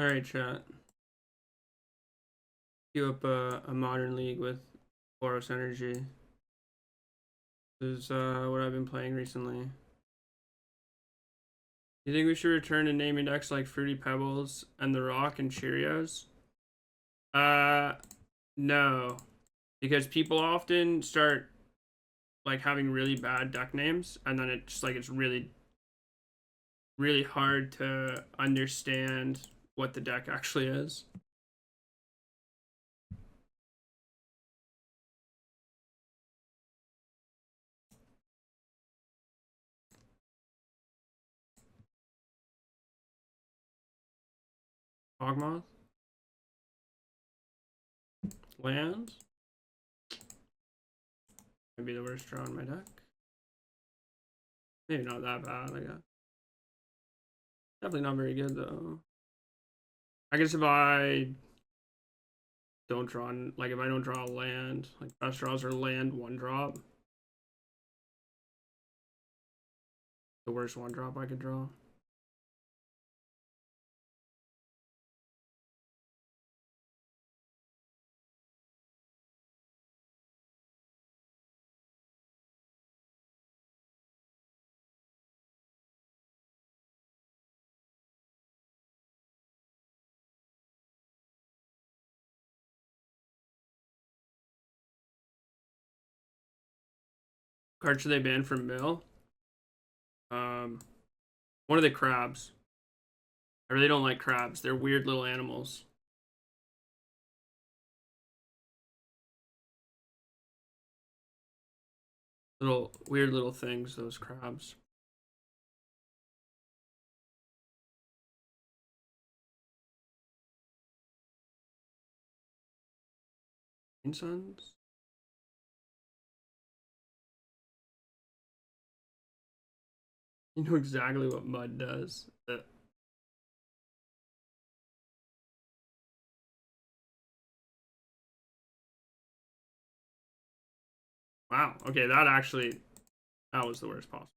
Alright, chat. Queue up a modern league with Boros Energy. This is what I've been playing recently. You think we should return to naming decks like Fruity Pebbles and The Rock and Cheerios? No. Because people often start like having really bad deck names, and then it's like it's really hard to understand what the deck actually is. Yawgmoth? Land? Maybe the worst draw in my deck. Maybe not that bad, I guess. Definitely not very good though. I guess if I don't draw, like if I don't draw a land, like best draws are land 1-drop. The worst 1-drop I could draw. Card should they ban from mill? One of the crabs. I really don't like crabs. They're weird little animals. Little weird little things, those crabs. Suns? You know exactly what mud does. Wow. Okay, that was the worst possible.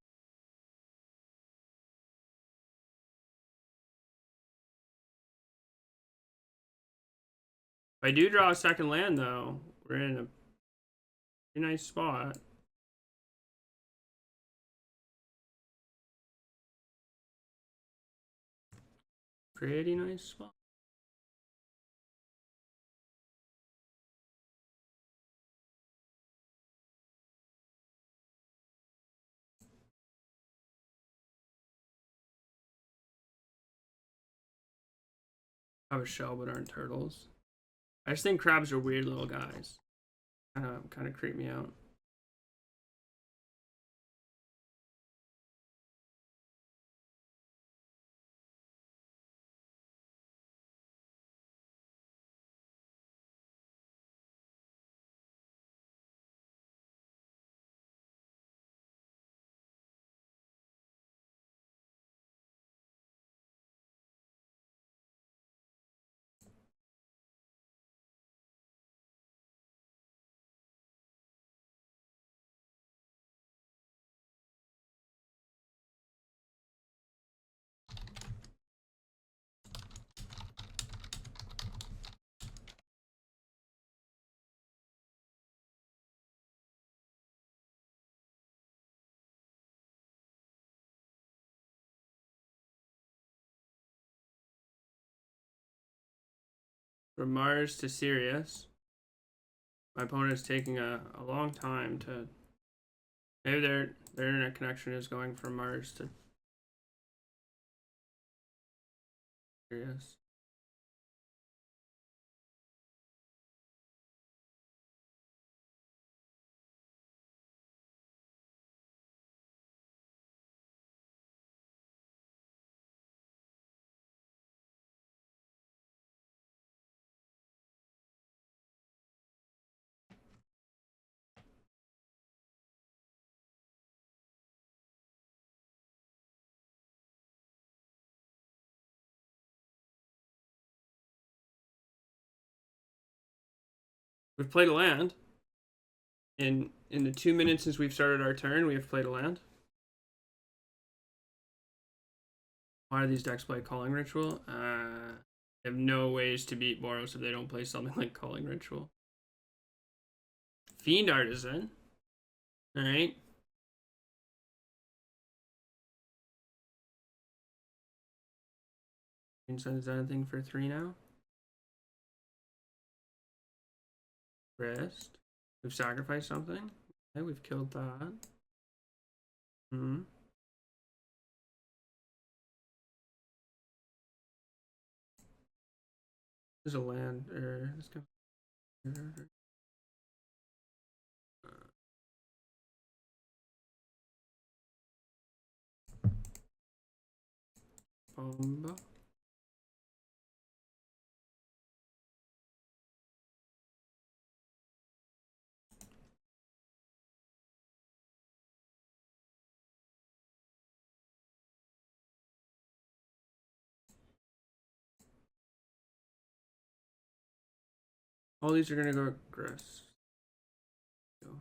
If I do draw a second land, though, we're in a pretty nice spot. Pretty nice spot. I have a shell, but aren't turtles. I just think crabs are weird little guys. Kind of creep me out. From Mars to Sirius. My opponent is taking a long time to. Maybe their internet connection is going from Mars to Sirius. We've played a land. In the 2 minutes since we've started our turn, we have played a land. Why do these decks play Calling Ritual? They have no ways to beat Boros if they don't play something like Calling Ritual. Fiend Artisan. Alright. Sends anything for 3 now. Rest. We've sacrificed something. Okay, we've killed that. Hmm. There's a land or this guy. Bomba. All these are gonna go aggress. Go.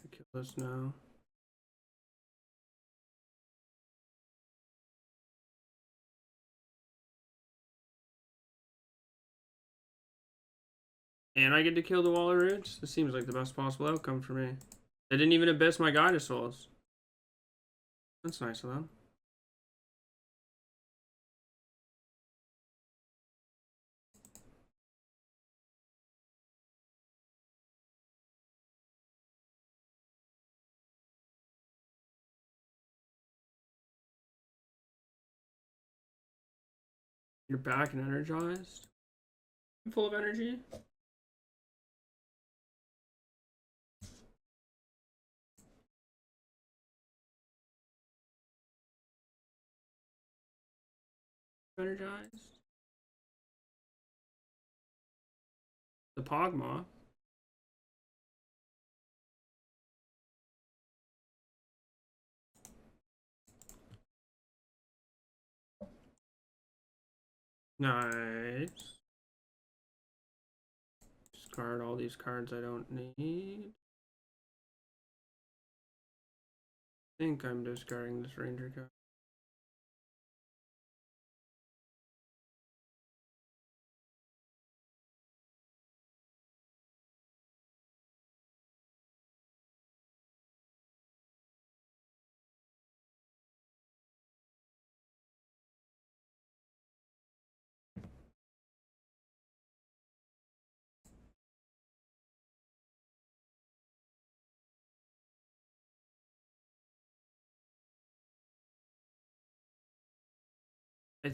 Kill this now. And I get to kill the wall of roots? This seems like the best possible outcome for me. They didn't even abyss my Guided Souls. That's nice of them. You're back and energized. I'm full of energy. Energized. The Pogma. Nice. Discard all these cards I don't need. I think I'm discarding this Ranger card. I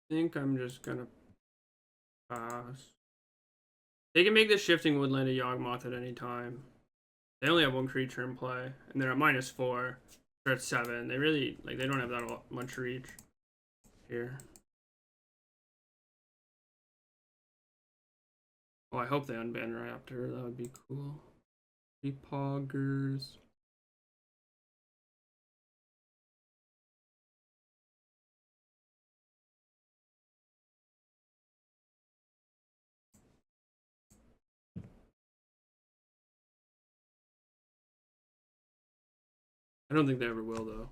think I'm just gonna pass. They can make the Shifting Woodland a Yawgmoth at any time. They only have one creature in play, and they're at -4. They're at 7. They really like they don't have that much reach here. Oh, I hope they unban Raptor. That would be cool. The Poggers. I don't think they ever will though.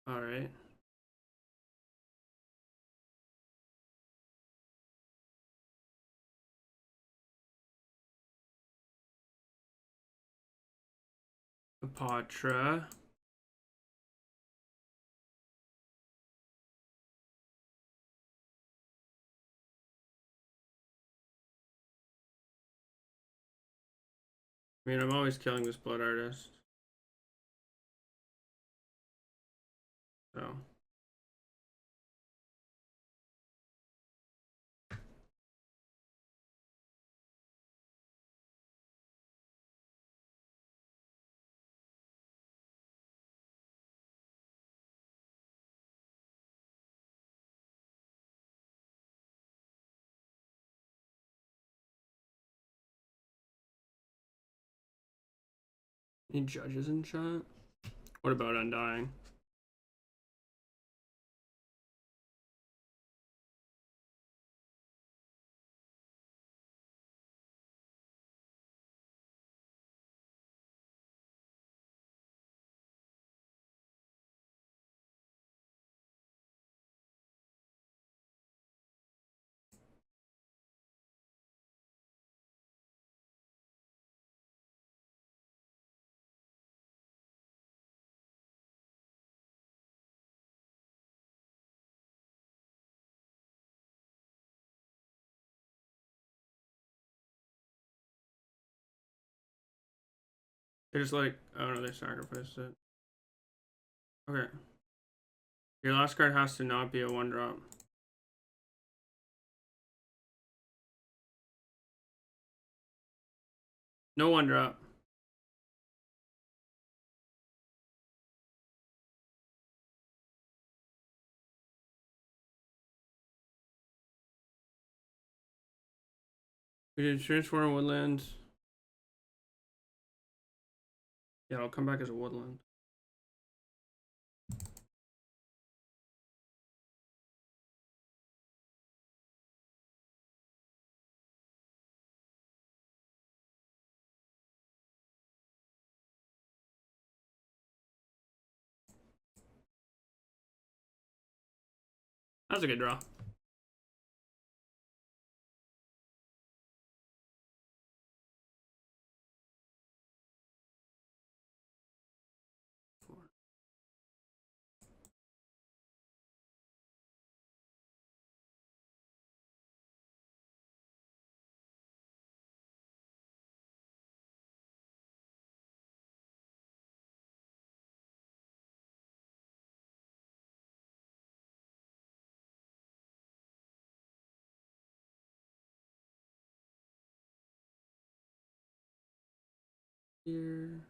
All right. Patra. I mean, I'm always killing this blood artist. So. Any judges in chat? What about Undying? They just like, oh no, they sacrificed it. Okay. Your last card has to not be a 1-drop. No 1-drop. We did transform woodland. Yeah, I'll come back as a woodland. That's a good draw. Here.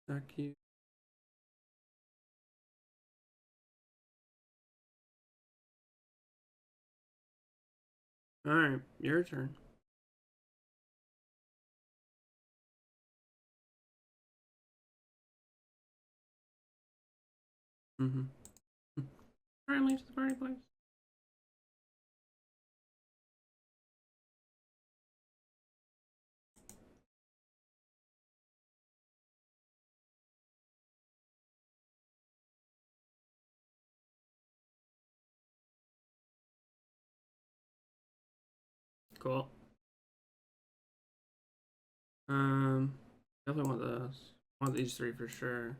That cute. Alright, your turn. Mm-hmm. Alright, leave the party place. Cool. Definitely want this. Want these 3 for sure.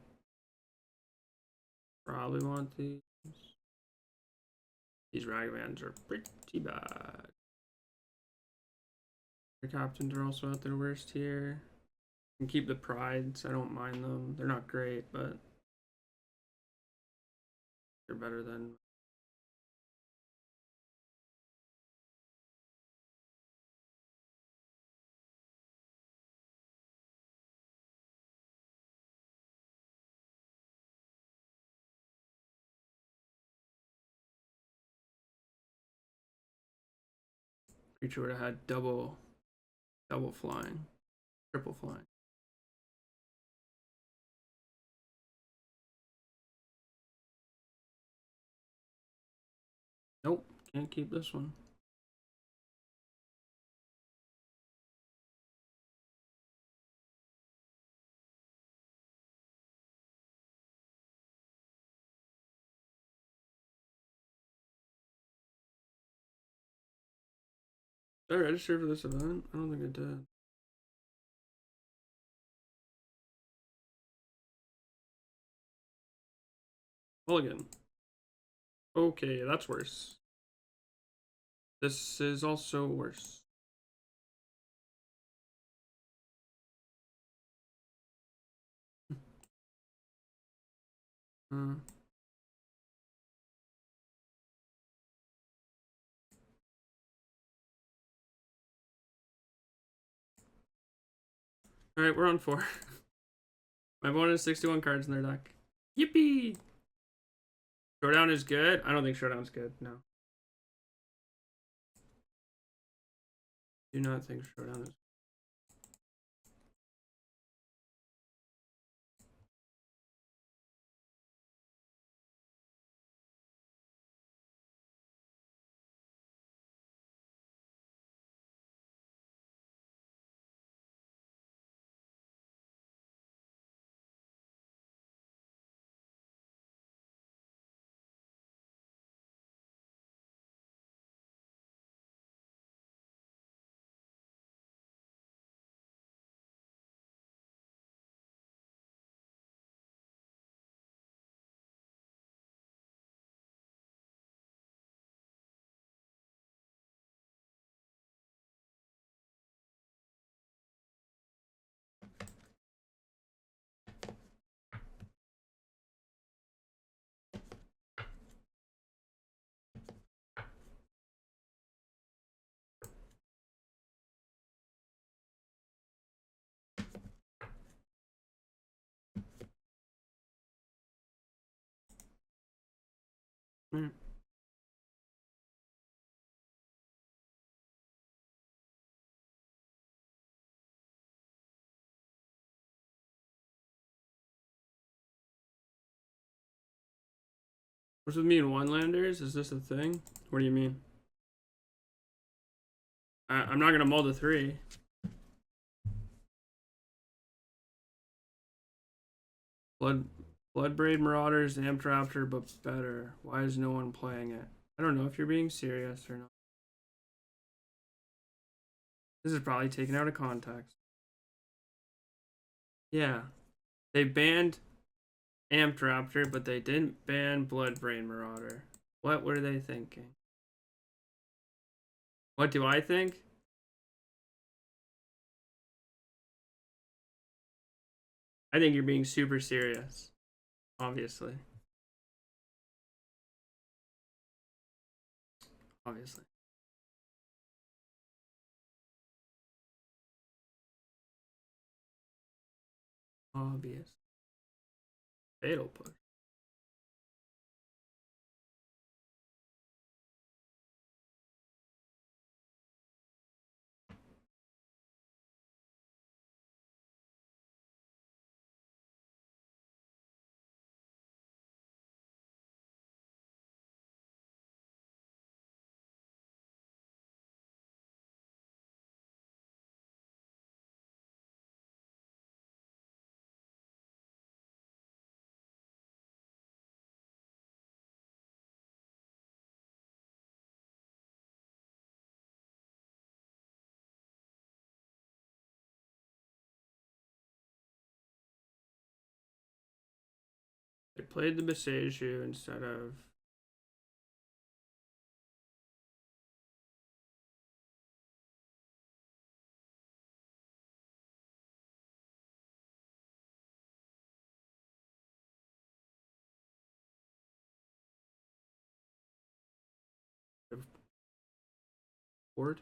Probably want these. These Ragavans are pretty bad. The captains are also at their worst here. And keep the prides. I don't mind them. They're not great, but they're better than. Creature would have had double flying, triple flying. Nope, can't keep this one. Did I register for this event? I don't think I did. Mulligan. Okay, that's worse. This is also worse. Alright, we're on 4. My opponent has 61 cards in their deck. Yippee! Showdown is good? I don't think Showdown's good, no. Do not think Showdown is. Mm. What's with me and one-landers? Is this a thing? What do you mean? I'm not gonna mull the 3. Bloodbraid Marauders, Amp Raptor, but better. Why is no one playing it? I don't know if you're being serious or not. This is probably taken out of context. Yeah. They banned Amp Raptor, but they didn't ban Bloodbraid Marauder. What were they thinking? What do I think? I think you're being super serious. Obviously. Obviously. Obvious. Fatal push. They played the Beseju instead of board.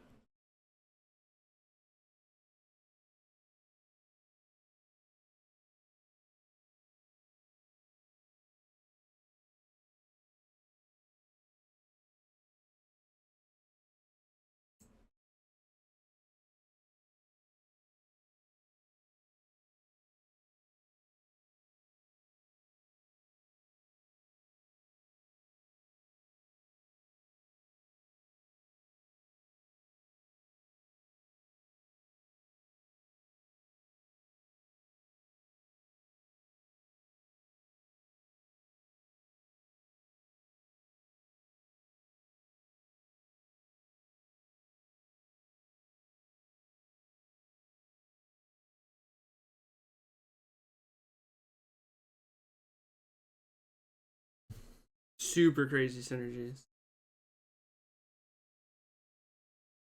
super crazy synergies.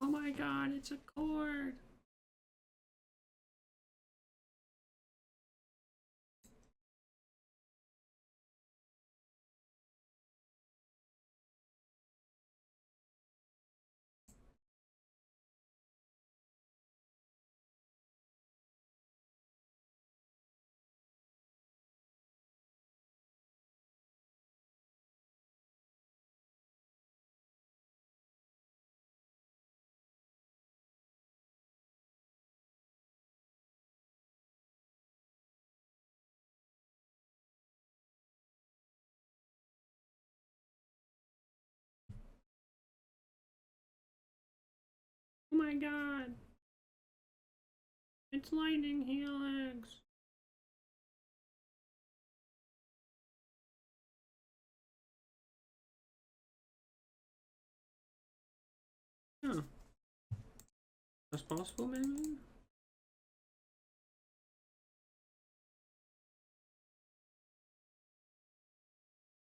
Oh my god, it's a cord. Oh my god. It's lightning helix. Huh. That's possible, maybe?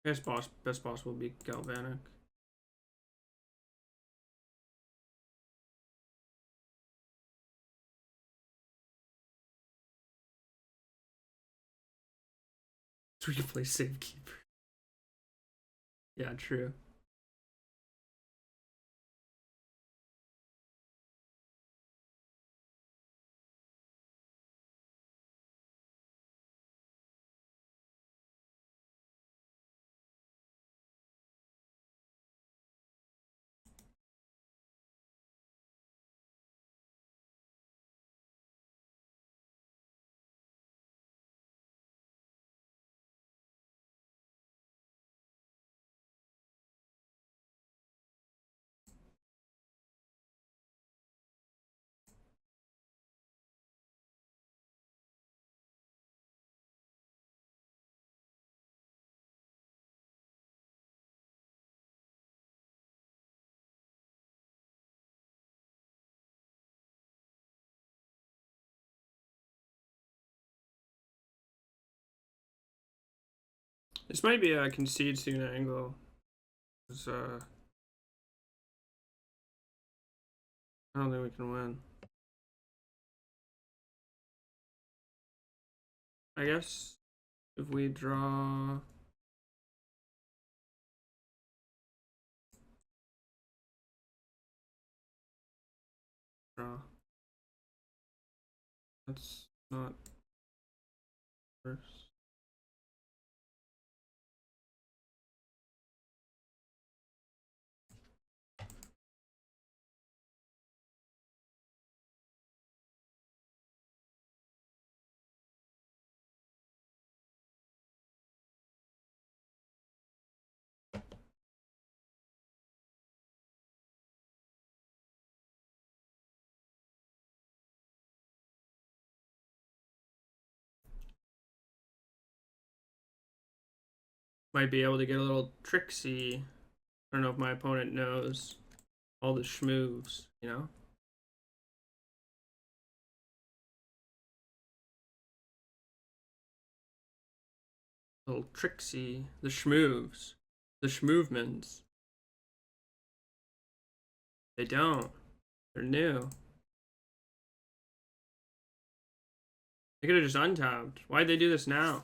Best possible would be galvanic. So we can play Safekeeper. Yeah, true. This might be a concede soon angle. I don't think we can win. I guess if we draw. That's not first. Might be able to get a little tricksy. I don't know if my opponent knows all the schmoves, you know? A little tricksy. The schmoves. The schmovements. They don't. They're new. They could have just untapped. Why'd they do this now?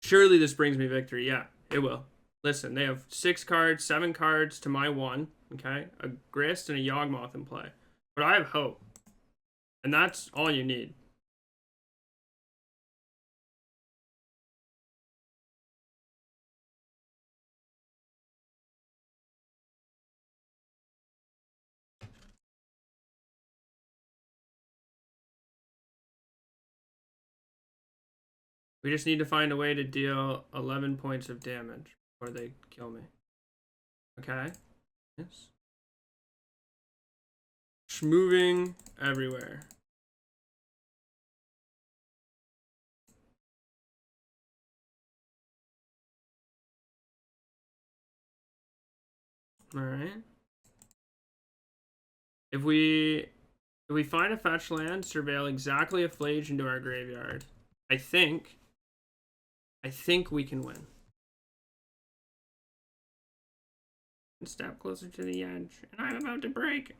Surely this brings me victory. Yeah, it will. Listen, they have 6 cards, 7 cards to my 1. Okay? A Grist and a Yawgmoth in play. But I have hope. And that's all you need. We just need to find a way to deal 11 points of damage before they kill me. Okay? Yes. Schmoving everywhere. Alright. If we find a fetch land, surveil exactly a Flage into our graveyard. I think we can win. Step closer to the edge, and I'm about to break.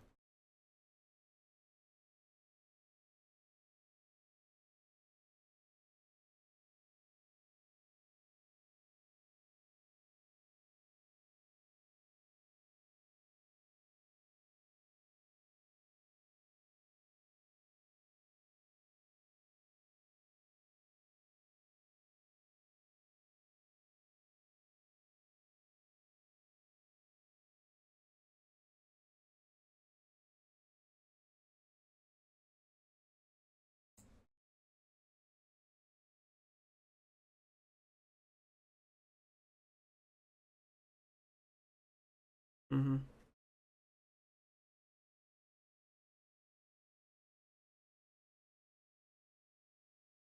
Mm-hmm.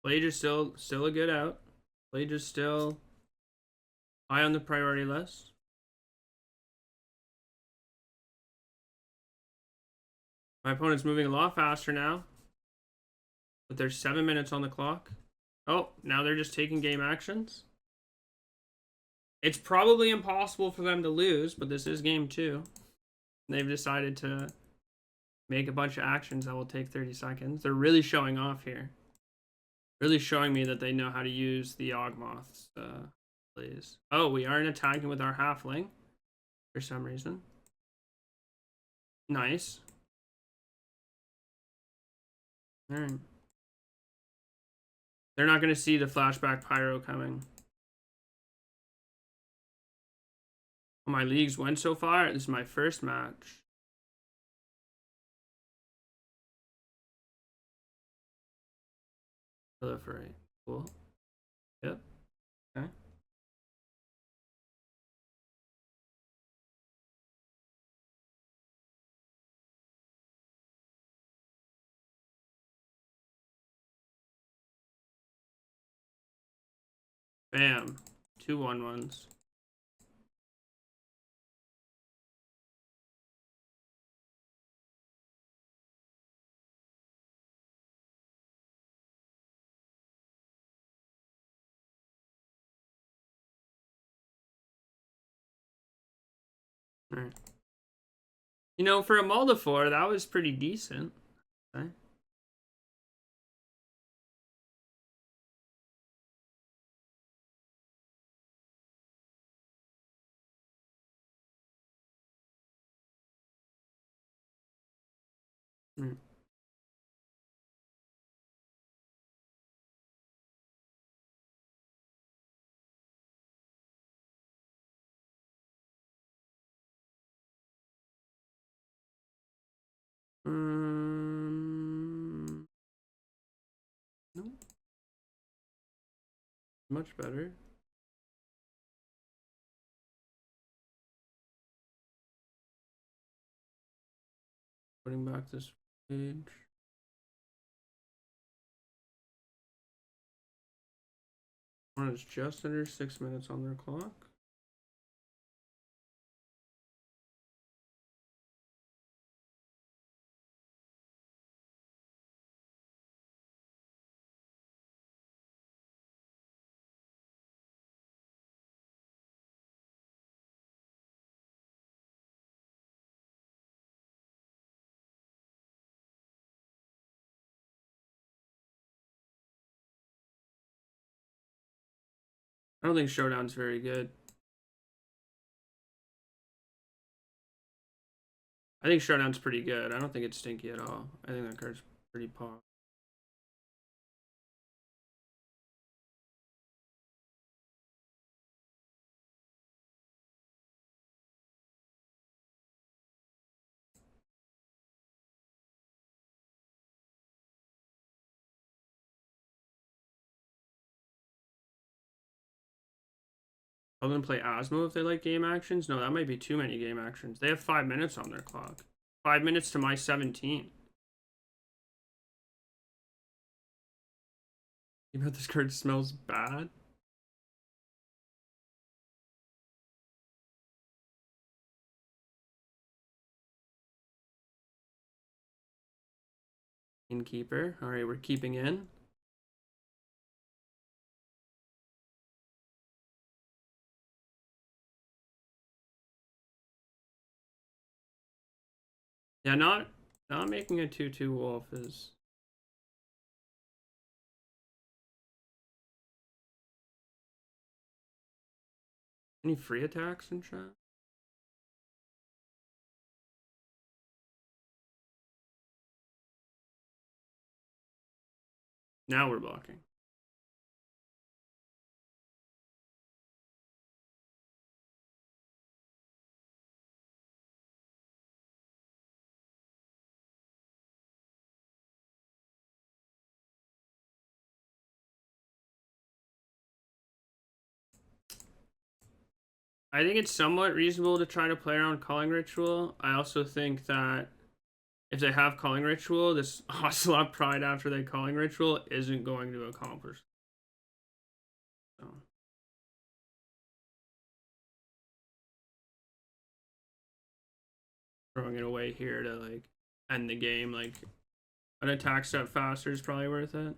Flage is still a good out. Flage is still high on the priority list. My opponent's moving a lot faster now. But there's 7 minutes on the clock. Oh, now they're just taking game actions. It's probably impossible for them to lose, but this is game 2. They've decided to make a bunch of actions that will take 30 seconds. They're really showing off here. Really showing me that they know how to use the Yawgmoths. Please. Oh, we aren't attacking with our halfling for some reason. Nice. Alright. They're not going to see the flashback pyro coming. Oh, my leagues went so far. This is my first match. Proliferate. Cool. Yep. Okay. Bam. 2 1/1s. Alright. You know, for a Moldifor, that was pretty decent. Okay. Mm. No. Much better. Putting back this page. One is just under 6 minutes on their clock. I don't think Showdown's very good. I think Showdown's pretty good. I don't think it's stinky at all. I think that card's pretty pop. I'll then play Osmo if they like game actions. No, that might be too many game actions. They have 5 minutes on their clock. 5 minutes to my 17. You know this card smells bad? Innkeeper. All right, we're keeping in. Yeah, not making a 2/2 wolf is. Any free attacks in chat? Now we're blocking. I think it's somewhat reasonable to try to play around Calling Ritual. I also think that if they have Calling Ritual, this Ocelot Pride after they Calling Ritual isn't going to accomplish. So. Throwing it away here to like end the game, like an attack step faster is probably worth it.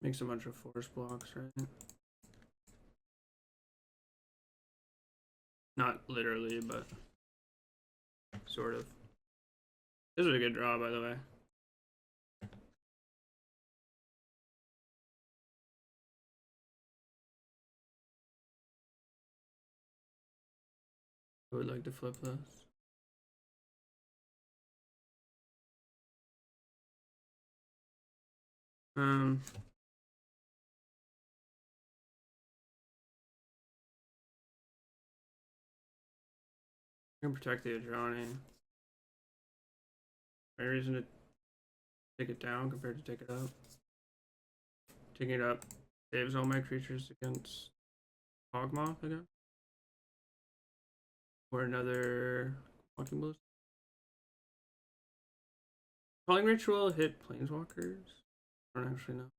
Makes a bunch of force blocks, right? Not literally, but sort of. This was a good draw, by the way. I would like to flip this. I can protect the Adrani. Any reason to take it down compared to take it up? Taking it up saves all my creatures against Yawgmoth again. Or another Walking Ballista. Calling Ritual hit Planeswalkers? I don't actually know.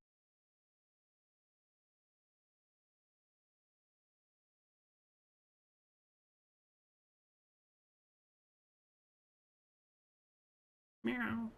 Meow.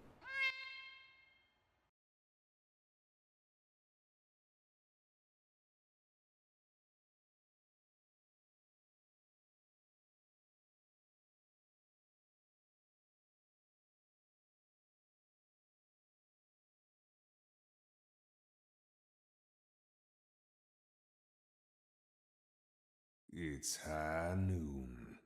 It's high noon.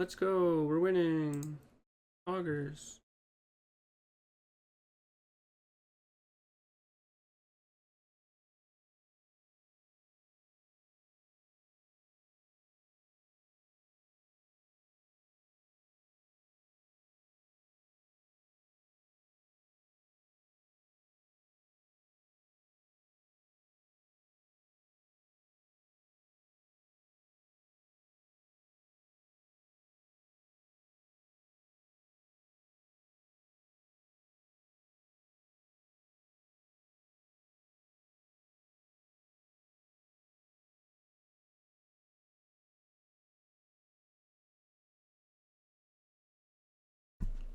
Let's go. We're winning. Augers.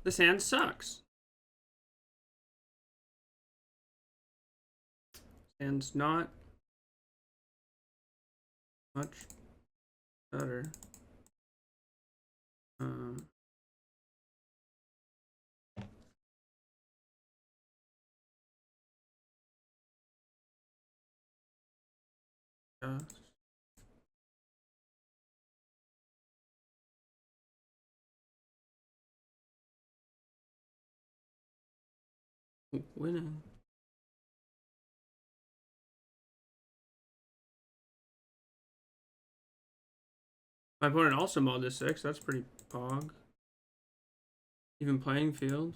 This hand sucks. Hand's not much better. Just winning. My opponent also mauled this 6. That's pretty pog. Even playing field.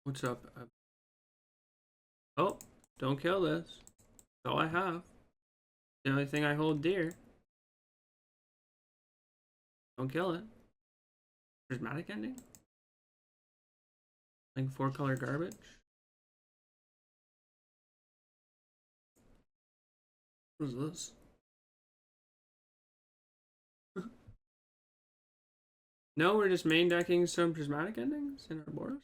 What's up? Oh, don't kill this. That's all I have. The only thing I hold dear. Don't kill it. Prismatic ending? Like 4-color garbage? What is this? No, we're just main decking some prismatic endings in our Boros.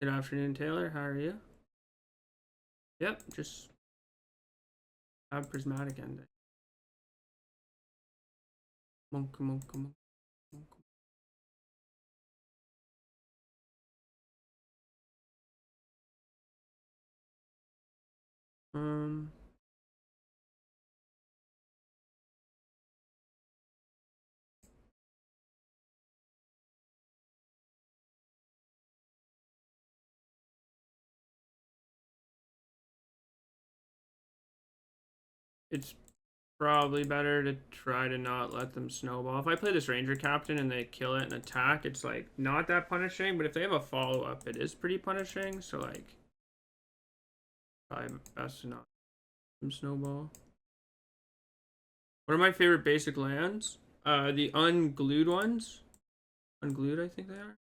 Good afternoon, Taylor. How are you? Yep, just have prismatic ending. Monk. It's probably better to try to not let them snowball. If I play this Ranger Captain and they kill it and attack, it's like not that punishing, but if they have a follow-up, it is pretty punishing, so like probably best to not let them snowball. What are my favorite basic lands? The unglued ones. Unglued, I think they are.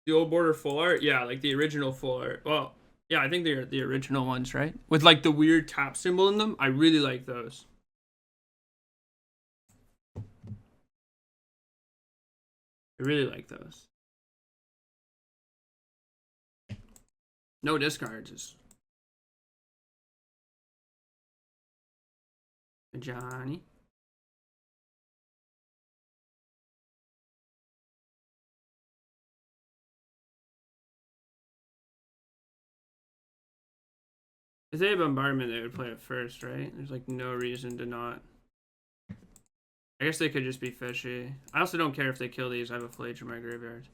The old border full art, yeah, like the original full art. Well, yeah, I think they're the original ones, right? With like the weird tap symbol in them. I really like those. I really like those. No discards is Johnny. If they have bombardment, they would play it first, right? There's like no reason to not. I guess they could just be fishy. I also don't care if they kill these. I have a Flage in my graveyard.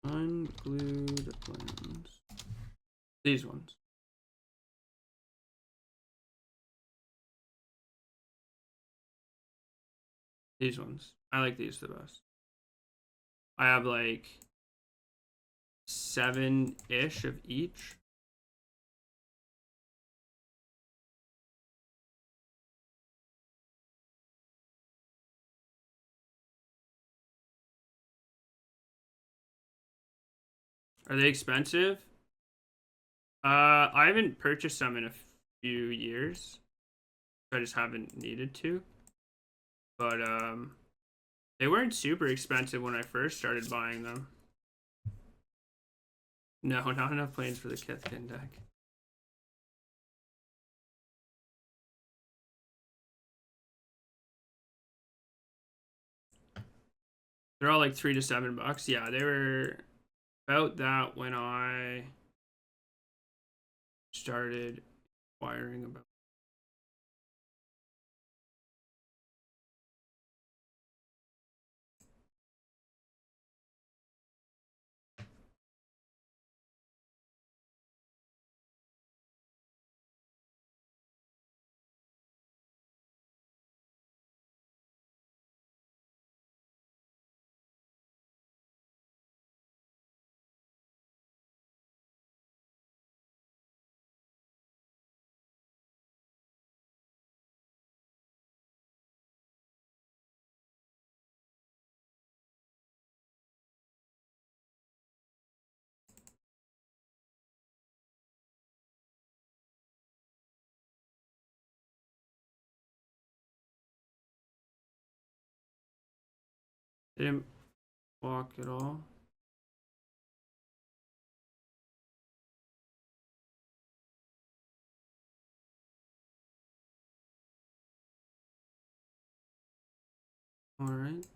Unglued lands. These ones. These ones. I like these the best. I have like 7-ish of each. Are they expensive? I haven't purchased them in a few years. I just haven't needed to. But they weren't super expensive when I first started buying them. No, not enough planes for the Kithkin deck. They're all like $3 to $7. Yeah, they were about that when I started acquiring about. They didn't walk at all. All right.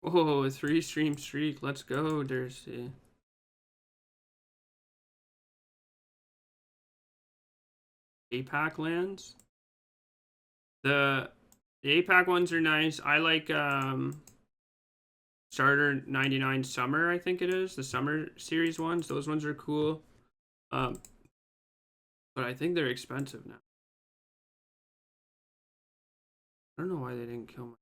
Whoa, a 3-stream streak. Let's go, Dursey. APAC lands. The APAC ones are nice. I like Starter 99 Summer, I think it is. The Summer series ones. Those ones are cool. But I think they're expensive now. I don't know why they didn't kill me.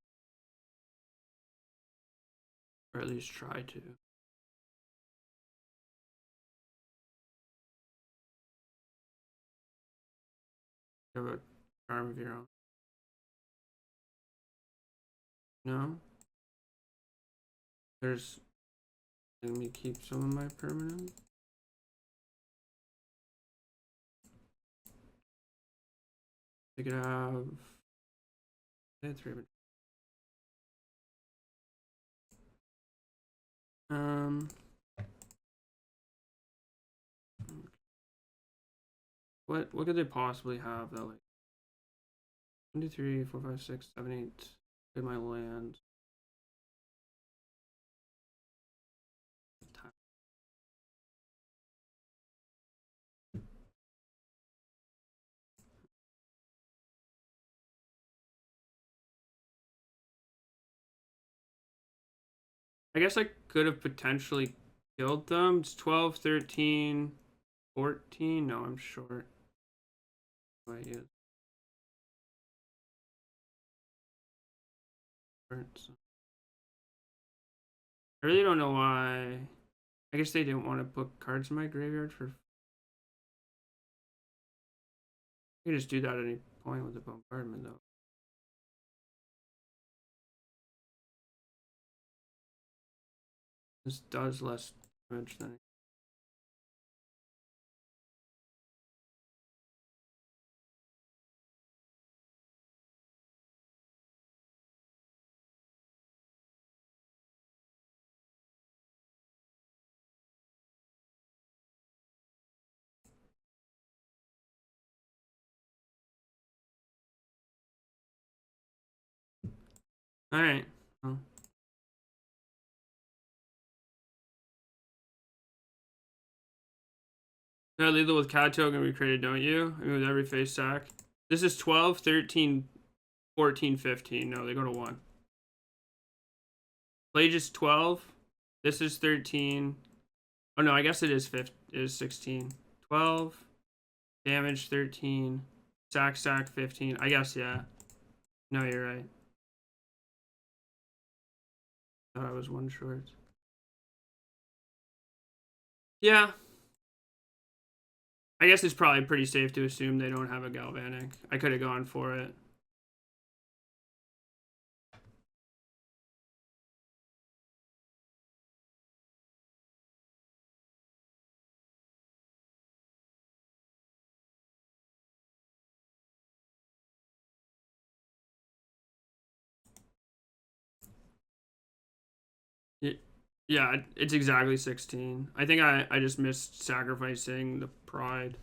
Or at least try to. You have a charm of your own. No? There's... Let me keep some of my permanent. They could have... They had 3. What could they possibly have though? Like 1, 2, 3, 4, 5, 6, 7, 8 in my land. I guess I could have potentially killed them. It's 12, 13, 14. No, I'm short. Wait, yeah. I really don't know why. I guess they didn't want to put cards in my graveyard for. You can just do that at any point with the bombardment, though. This does less damage than. All right. Well. Yeah, lethal with cat token we created, don't you? I mean, with every face sack. This is 12, 13, 14, 15. No, they go to 1. Plage is 12. This is 13. Oh no, I guess it is 16. 12. Damage 13. Sack 15. I guess, yeah. No, you're right. Thought I was one short. Yeah. I guess it's probably pretty safe to assume they don't have a Galvanic. I could have gone for it. Yeah, it's exactly 16. I think I just missed sacrificing the pride.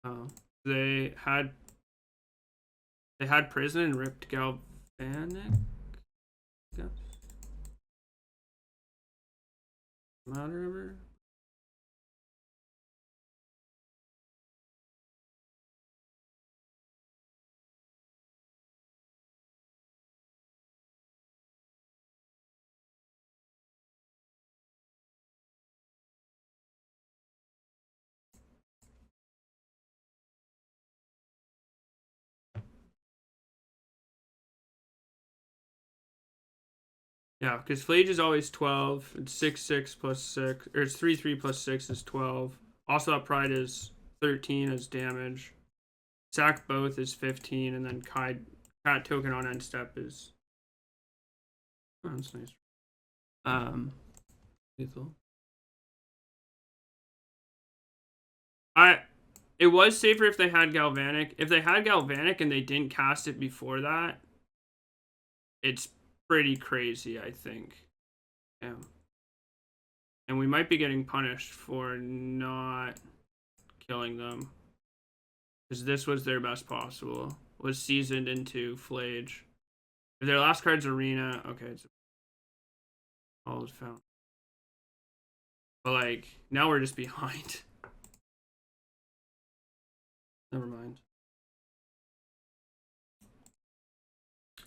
Oh, they had prison and ripped Galvanic. Yeah. Matter. Yeah, because Flage is always 12. It's 6 plus 6, or it's 3 plus 6 is 12. Also, that pride is 13 as damage. Sack both is 15, and then cat token on end step is. Oh, that's nice. Lethal. It was safer if they had Galvanic. If they had Galvanic and they didn't cast it before that, it's pretty crazy, I think. Yeah. And we might be getting punished for not killing them. Because this was their best possible. Was seasoned into Flage. If their last card's Arena, okay, it's all is found. But like, now we're just behind. Never mind.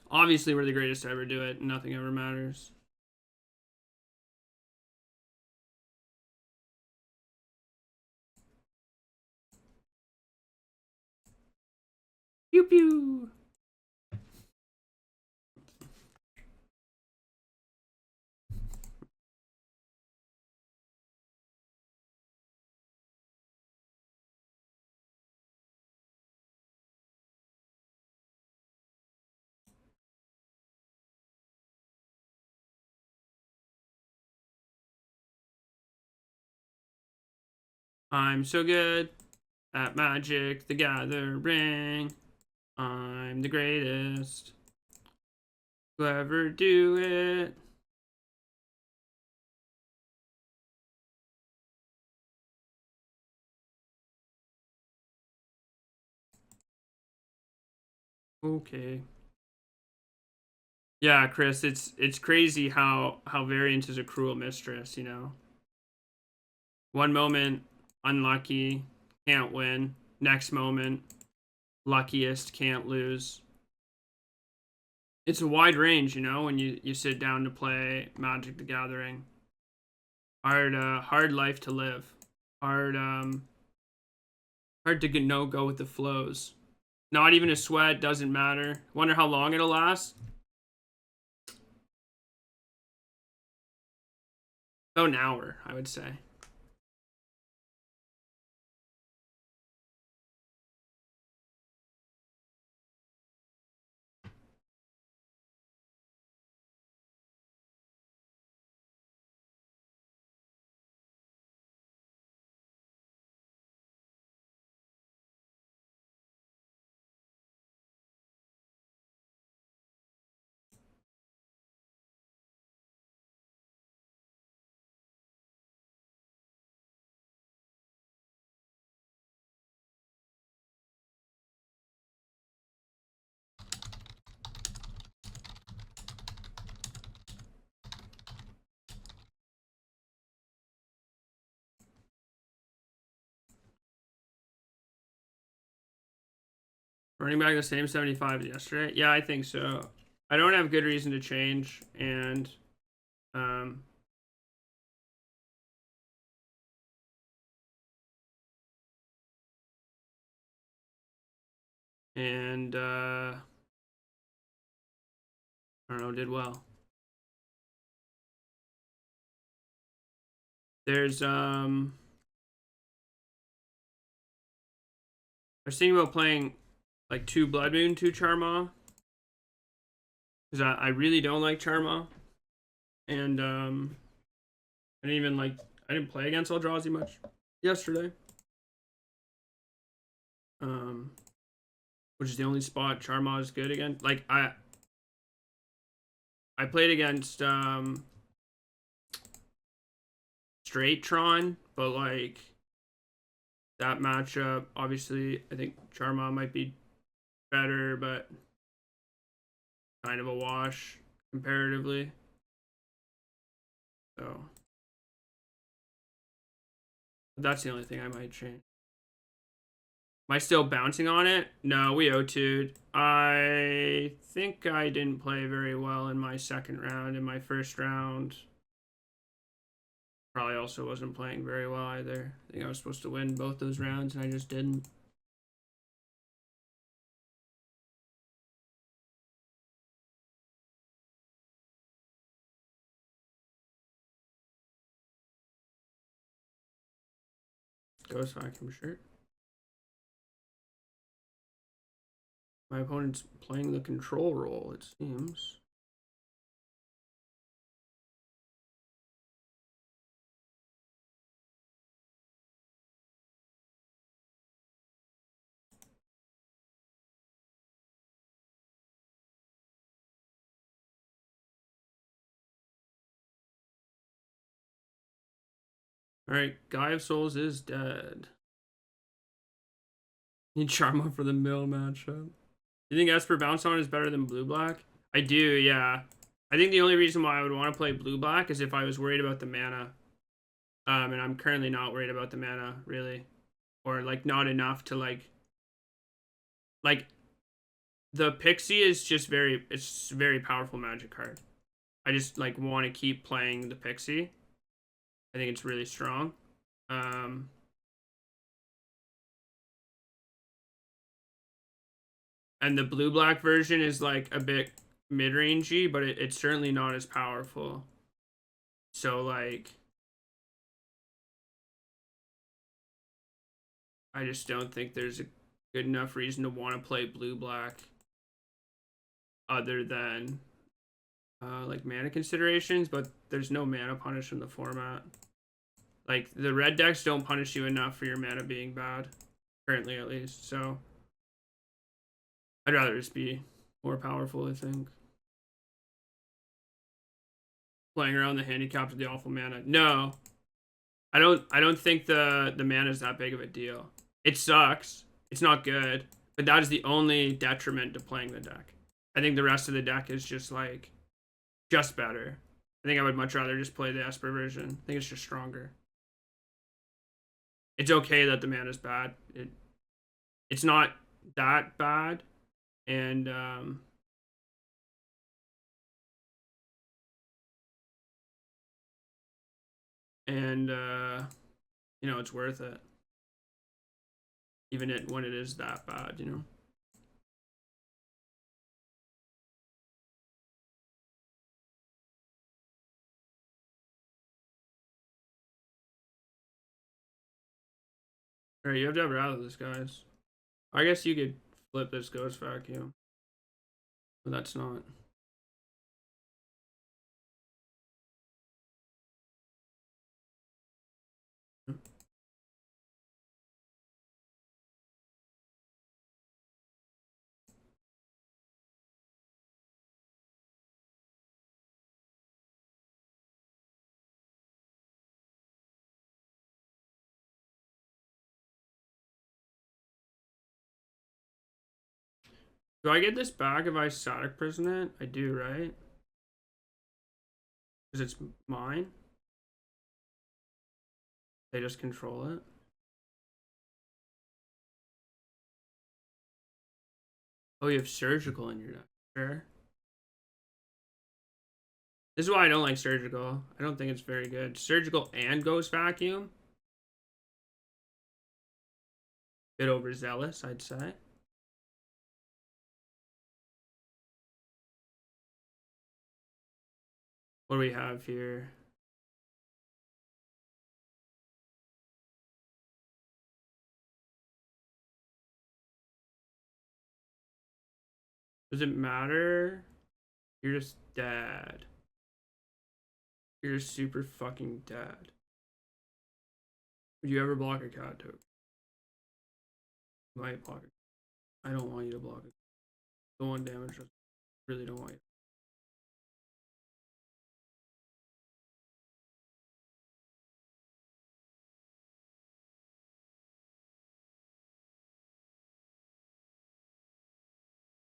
Obviously, we're the greatest to ever do it. Nothing ever matters. Pew pew. I'm so good at Magic the Gathering. I'm the greatest. Whoever do it. Okay. Yeah, Chris, it's crazy how variance is a cruel mistress, you know. One moment, unlucky, can't win. Next moment, luckiest, can't lose. It's a wide range, you know, when you sit down to play Magic the Gathering. Hard life to live. Hard hard to go with the flows. Not even a sweat, doesn't matter. Wonder how long it'll last. About an hour, I would say. Running back the same 75 as yesterday? Yeah, I think so. I don't have good reason to change, and um, I don't know, did well. There's I was thinking about playing like 2 Blood Moon, 2 Charmaw, because I really don't like Charmaw, and I didn't play against Eldrazi much yesterday, um, which is the only spot Charmaw is good against. Like I played against straight Tron, but like that matchup, obviously, I think Charmaw might be better, but kind of a wash comparatively. So that's the only thing I might change. Am I still bouncing on it? No, we O2'd. I think I didn't play very well in my second round. In my first round, probably also wasn't playing very well either. I think I was supposed to win both those rounds, and I just didn't. Ghost vacuum shirt. My opponent's playing the control role, it seems. Alright, Guy of Souls is dead. Need Charma for the mill matchup. You think Esper Bounce On is better than Blue Black? I do, yeah. I think the only reason why I would want to play Blue Black is if I was worried about the mana. And I'm currently not worried about the mana, really. Or, like, not enough to, like... the Pixie is just it's a very powerful magic card. I just, like, want to keep playing the Pixie. I think it's really strong. And the blue-black version is, like, a bit mid-rangey, but it's certainly not as powerful. So, like... I just don't think there's a good enough reason to want to play blue-black other than like mana considerations, but there's no mana punish in the format. Like, the red decks don't punish you enough for your mana being bad, currently at least, so I'd rather just be more powerful, I think. Playing around the handicap of the awful mana. No. I don't think the mana is that big of a deal. It sucks. It's not good, but that is the only detriment to playing the deck. I think the rest of the deck is just like just better. I think I would much rather just play the Esper version. I think it's just stronger. It's okay that the mana is bad. It's not that bad, and you know, it's worth it, even when it is that bad, you know. All right, you have to have rather this, guys. I guess you could flip this ghost vacuum, but that's not. Do I get this back if I static prison it? I do, right? Because it's mine. They just control it. Oh, you have surgical in your deck. Sure. This is why I don't like surgical. I don't think it's very good. Surgical and ghost vacuum. Bit overzealous, I'd say. What do we have here? Does it matter? You're just dead. You're super fucking dead. Would you ever block a cat token? You might block it. I don't want you to block it. Don't want damage. Really don't want you.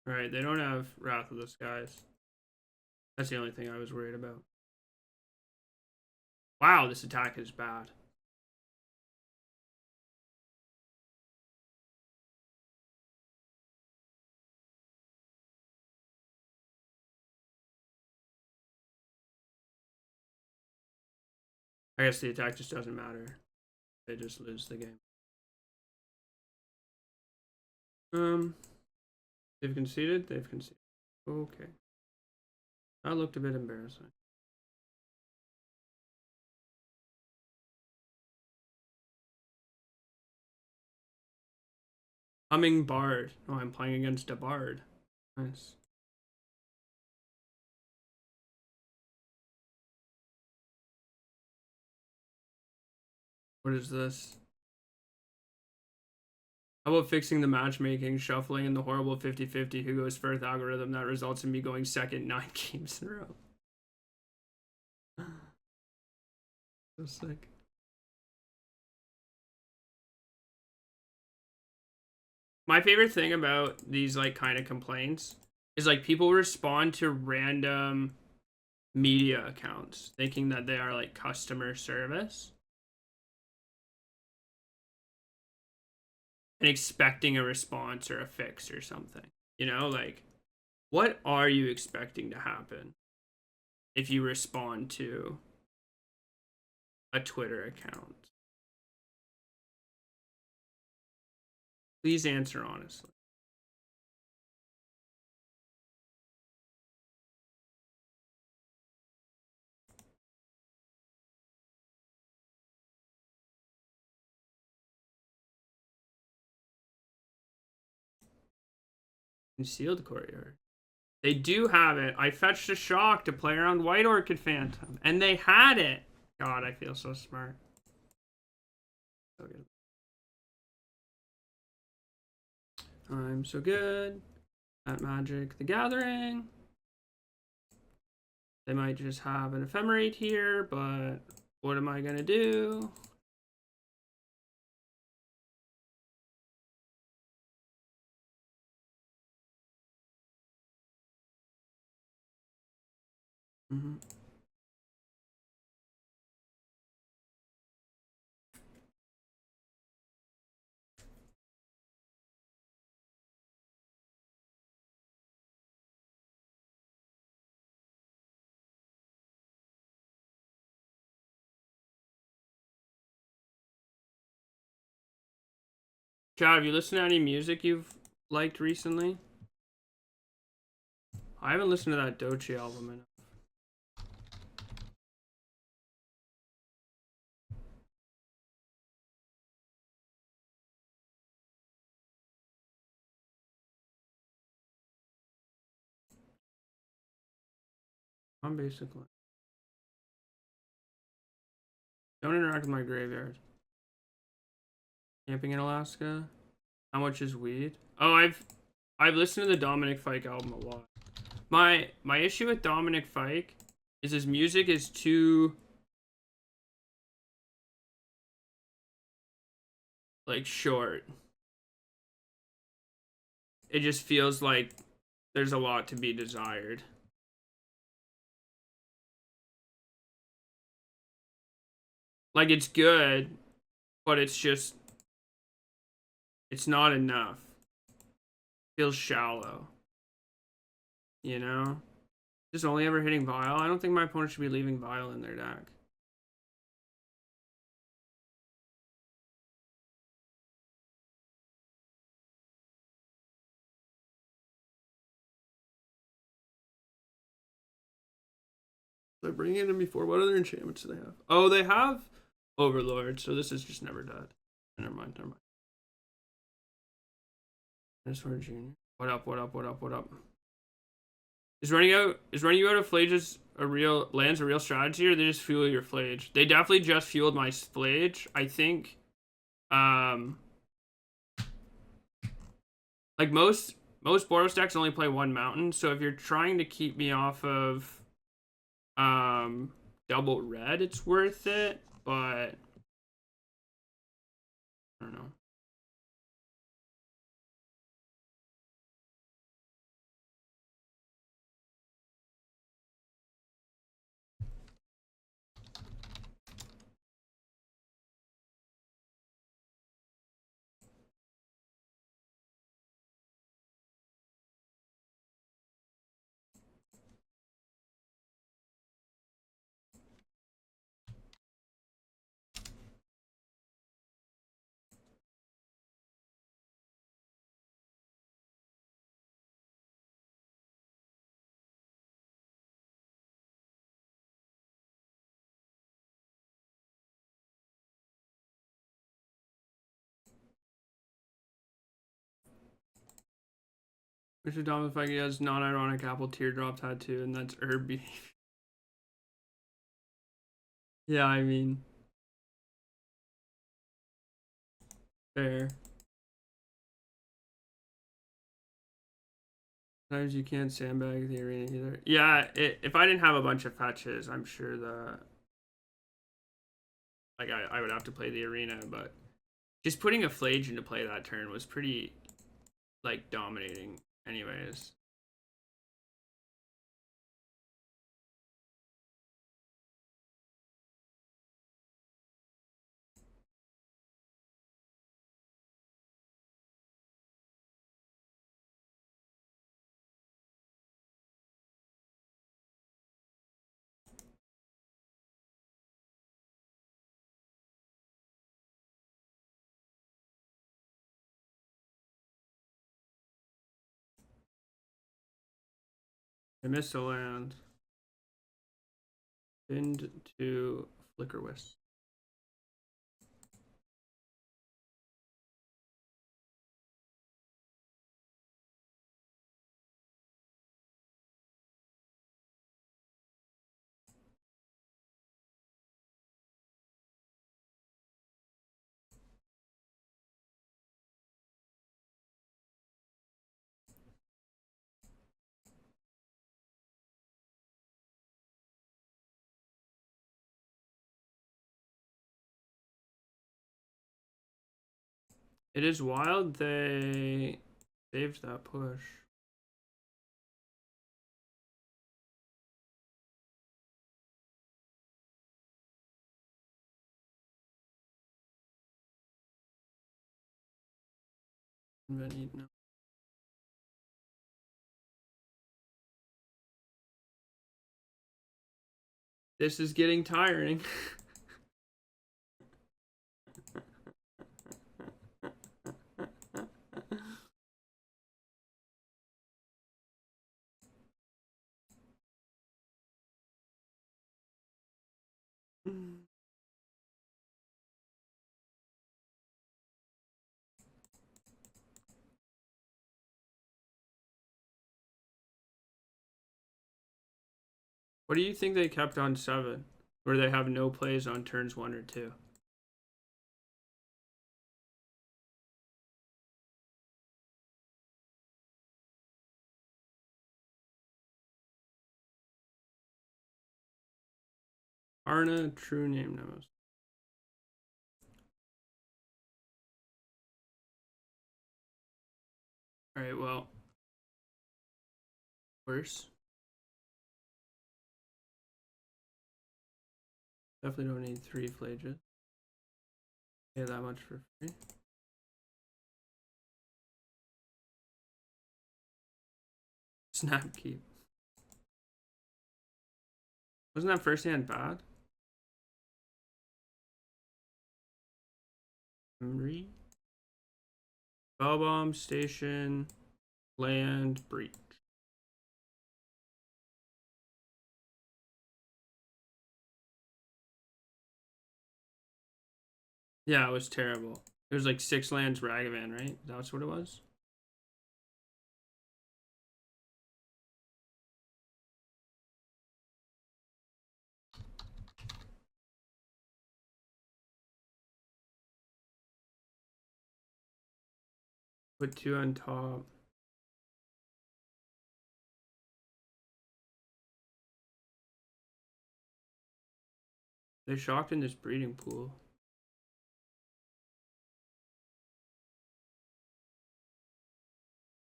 Alright, they don't have Wrath of the Skies. That's the only thing I was worried about. Wow, this attack is bad. I guess the attack just doesn't matter. They just lose the game. They've conceded? They've conceded. Okay. That looked a bit embarrassing. Humming Bard. Oh, I'm playing against a Bard. Nice. What is this? How about fixing the matchmaking, shuffling, and the horrible 50-50 who goes first algorithm that results in me going second 9 games in a row? So sick. My favorite thing about these like kind of complaints is like people respond to random media accounts thinking that they are like customer service and expecting a response or a fix or something. You know, like what are you expecting to happen if you respond to a Twitter account? Please answer honestly. Concealed courtyard. They do have it. I fetched a shock to play around White Orchid Phantom, and they had it. God, I feel so smart. So good. I'm so good at Magic the Gathering. They might just have an ephemerate here, but what am I gonna do? Chad, have you listened to any music you've liked recently? I haven't listened to that Dochi album in. I'm basically. Don't interact with my graveyard. Camping in Alaska. How much is weed? Oh, I've listened to the Dominic Fike album a lot. My issue with Dominic Fike is his music is too like short. It just feels like there's a lot to be desired. Like it's good, but it's not enough. Feels shallow. You know? Just only ever hitting Vile. I don't think my opponent should be leaving Vile in their deck. They're bringing it in before. What other enchantments do they have? Oh, they have Overlord, so this is just never dead. Never mind, never mind. Dinosaur Jr. What up, what up, what up, what up? Is running out of Flages a real lands a real strategy, or they just fuel your Flage? They definitely just fueled my Flage. I think like most Boros decks only play one mountain, so if you're trying to keep me off of double red, it's worth it, but I don't know. Which is dumb if he has non-ironic apple teardrop tattoo, and that's herb beef. Yeah, I mean, fair. Sometimes you can't sandbag the arena either. Yeah, if I didn't have a bunch of fetches, I'm sure that like I would have to play the arena, but just putting a Flage into play that turn was pretty like dominating anyways. I missed a land. Pinned to Flicker Wisp. It is wild they saved that push. No. This is getting tiring. What do you think they kept on 7? Where they have no plays on turns 1 or 2? Arna, true name Nemos. Alright, well. Worse. Definitely don't need 3 Flages. Pay that much for free. Snap keep. Wasn't that first hand bad? Memory. Bell bomb, station, land, breach. Yeah, it was terrible. It was like 6 lands Ragavan, right? That's what it was? Put 2 on top. They shocked in this breeding pool.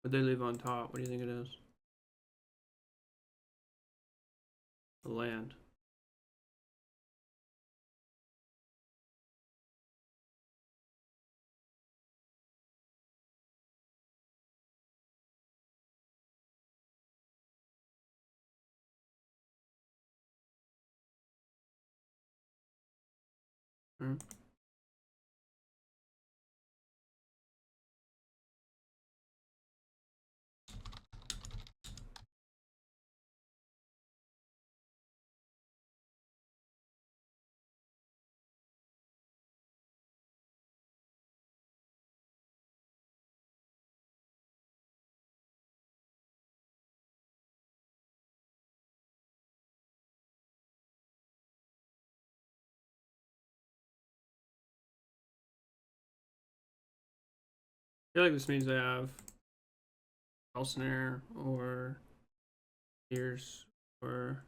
What they leave on top? What do you think it is? The land. Hmm. I feel like this means they have Snare or Pierce or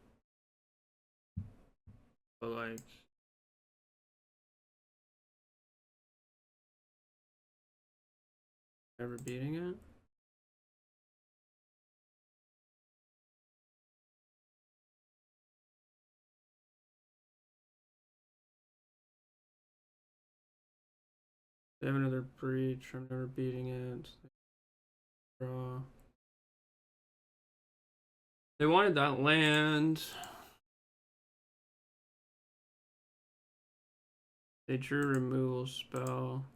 but like never beating it. They have another breach. I'm never beating it. Draw. They wanted that land. They drew removal spell.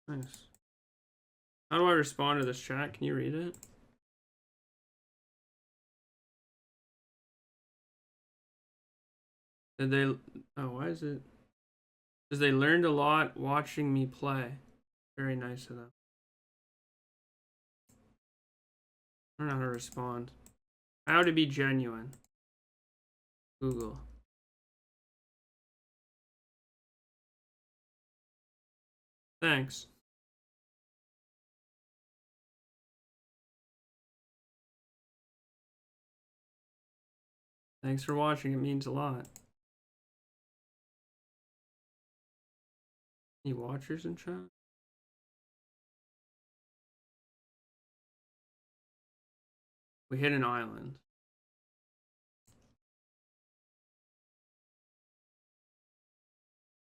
Nice. How do I respond to this chat? Can you read it? Did they? Oh, why is it? Because they learned a lot watching me play. Very nice of them. I don't know how to respond. How to be genuine. Google. Thanks. Thanks for watching. It means a lot. Any watchers in chat? We hit an island.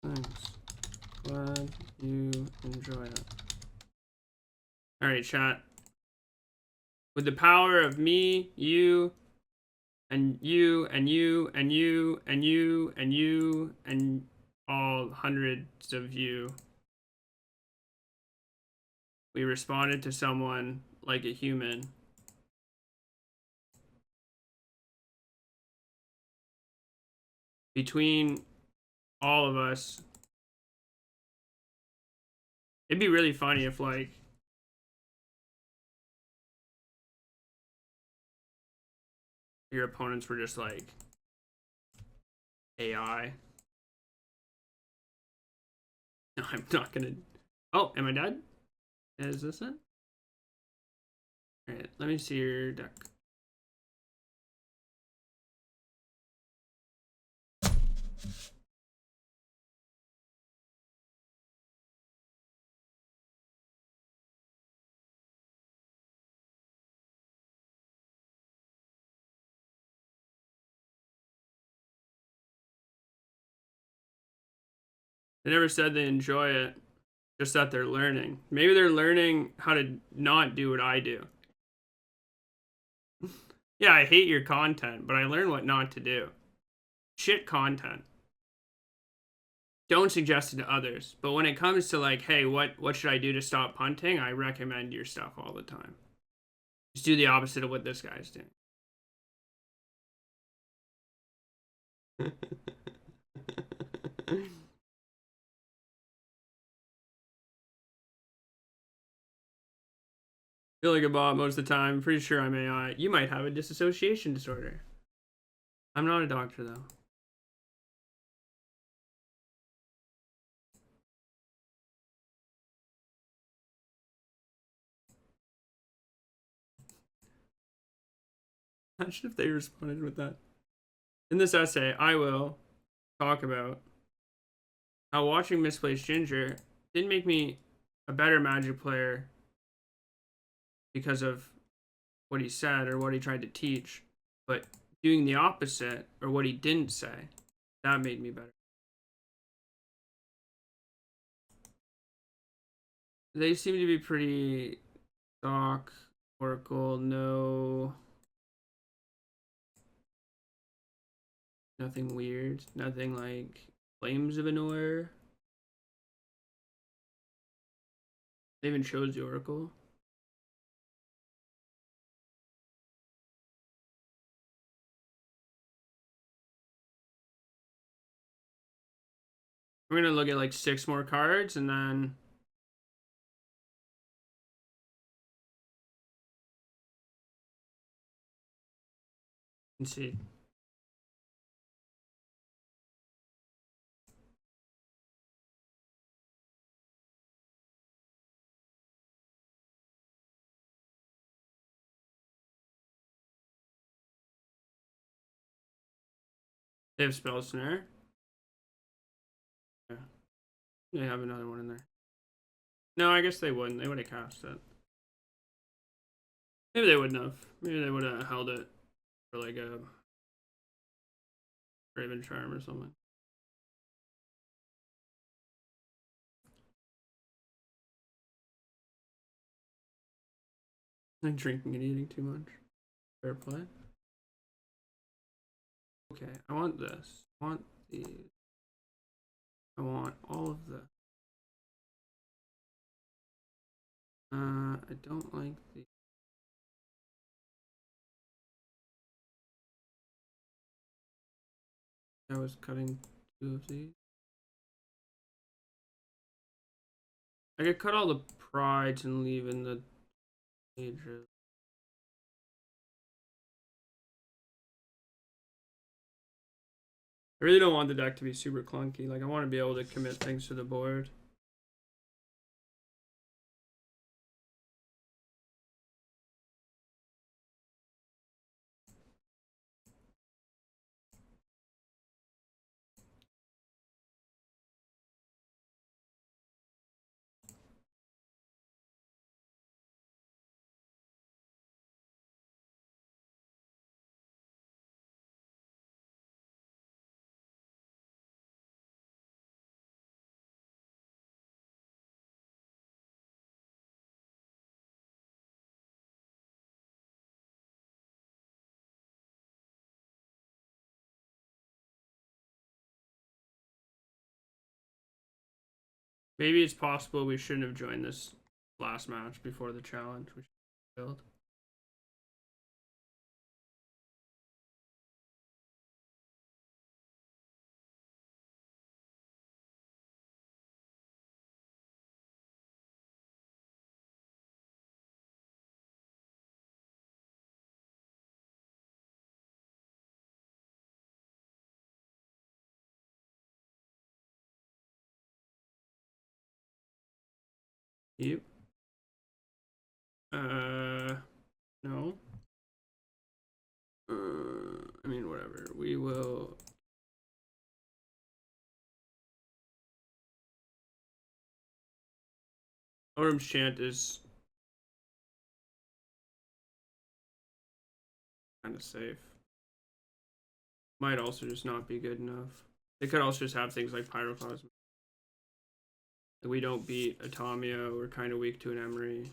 Thanks. Glad you enjoy it. Alright, chat. With the power of me, you, and you, and you, and you, and you, and you, and all hundreds of you, we responded to someone like a human. Between all of us, it'd be really funny if, like, your opponents were just like AI. No, I'm not gonna. Oh, am I dead? Is this it? Alright, let me see your deck. They never said they enjoy it, just that they're learning. Maybe they're learning how to not do what I do. Yeah, I hate your content, but I learn what not to do. Shit content. Don't suggest it to others. But when it comes to like, hey, what should I do to stop punting? I recommend your stuff all the time. Just do the opposite of what this guy's doing. Feel like a bot most of the time. Pretty sure I'm AI. You might have a dissociation disorder. I'm not a doctor though. Imagine if they responded with that. In this essay, I will talk about how watching Misplaced Ginger didn't make me a better Magic player because of what he said or what he tried to teach, but doing the opposite or what he didn't say, that made me better. They seem to be pretty stock, Oracle, no. Nothing weird. Nothing like Flames of Anor. They even chose the Oracle. We're gonna look at like 6 more cards and then see. They have Spell Snare. Yeah. They have another one in there. No, I guess they wouldn't. They would have cast it. Maybe they wouldn't have. Maybe they would have held it for like a Raven Charm or something. Like drinking and eating too much. Fair play. Okay, I want this. I want these. I want all of this. I don't like the. I was cutting 2 of these. I could cut all the prides and leave in the pages. I really don't want the deck to be super clunky. Like, I want to be able to commit things to the board. Maybe it's possible we shouldn't have joined this last match before the challenge. We should have built. Yep. No. I mean, whatever. We will. Orm's Chant is kind of safe. Might also just not be good enough. They could also just have things like Pyroclasm. Like, we don't beat Atomio. We're kind of weak to an Emery.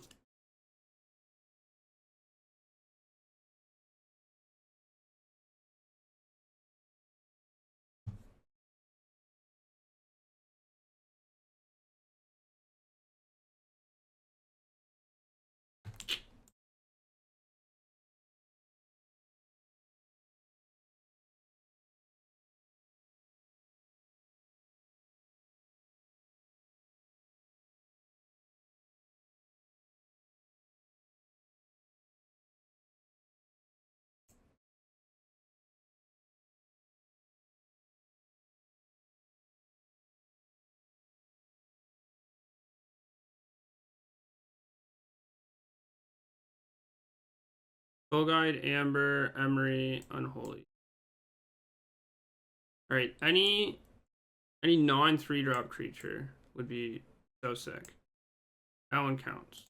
Soul Guide, Amber, Emery, Unholy. Alright, any non 3-drop creature would be so sick. That one counts.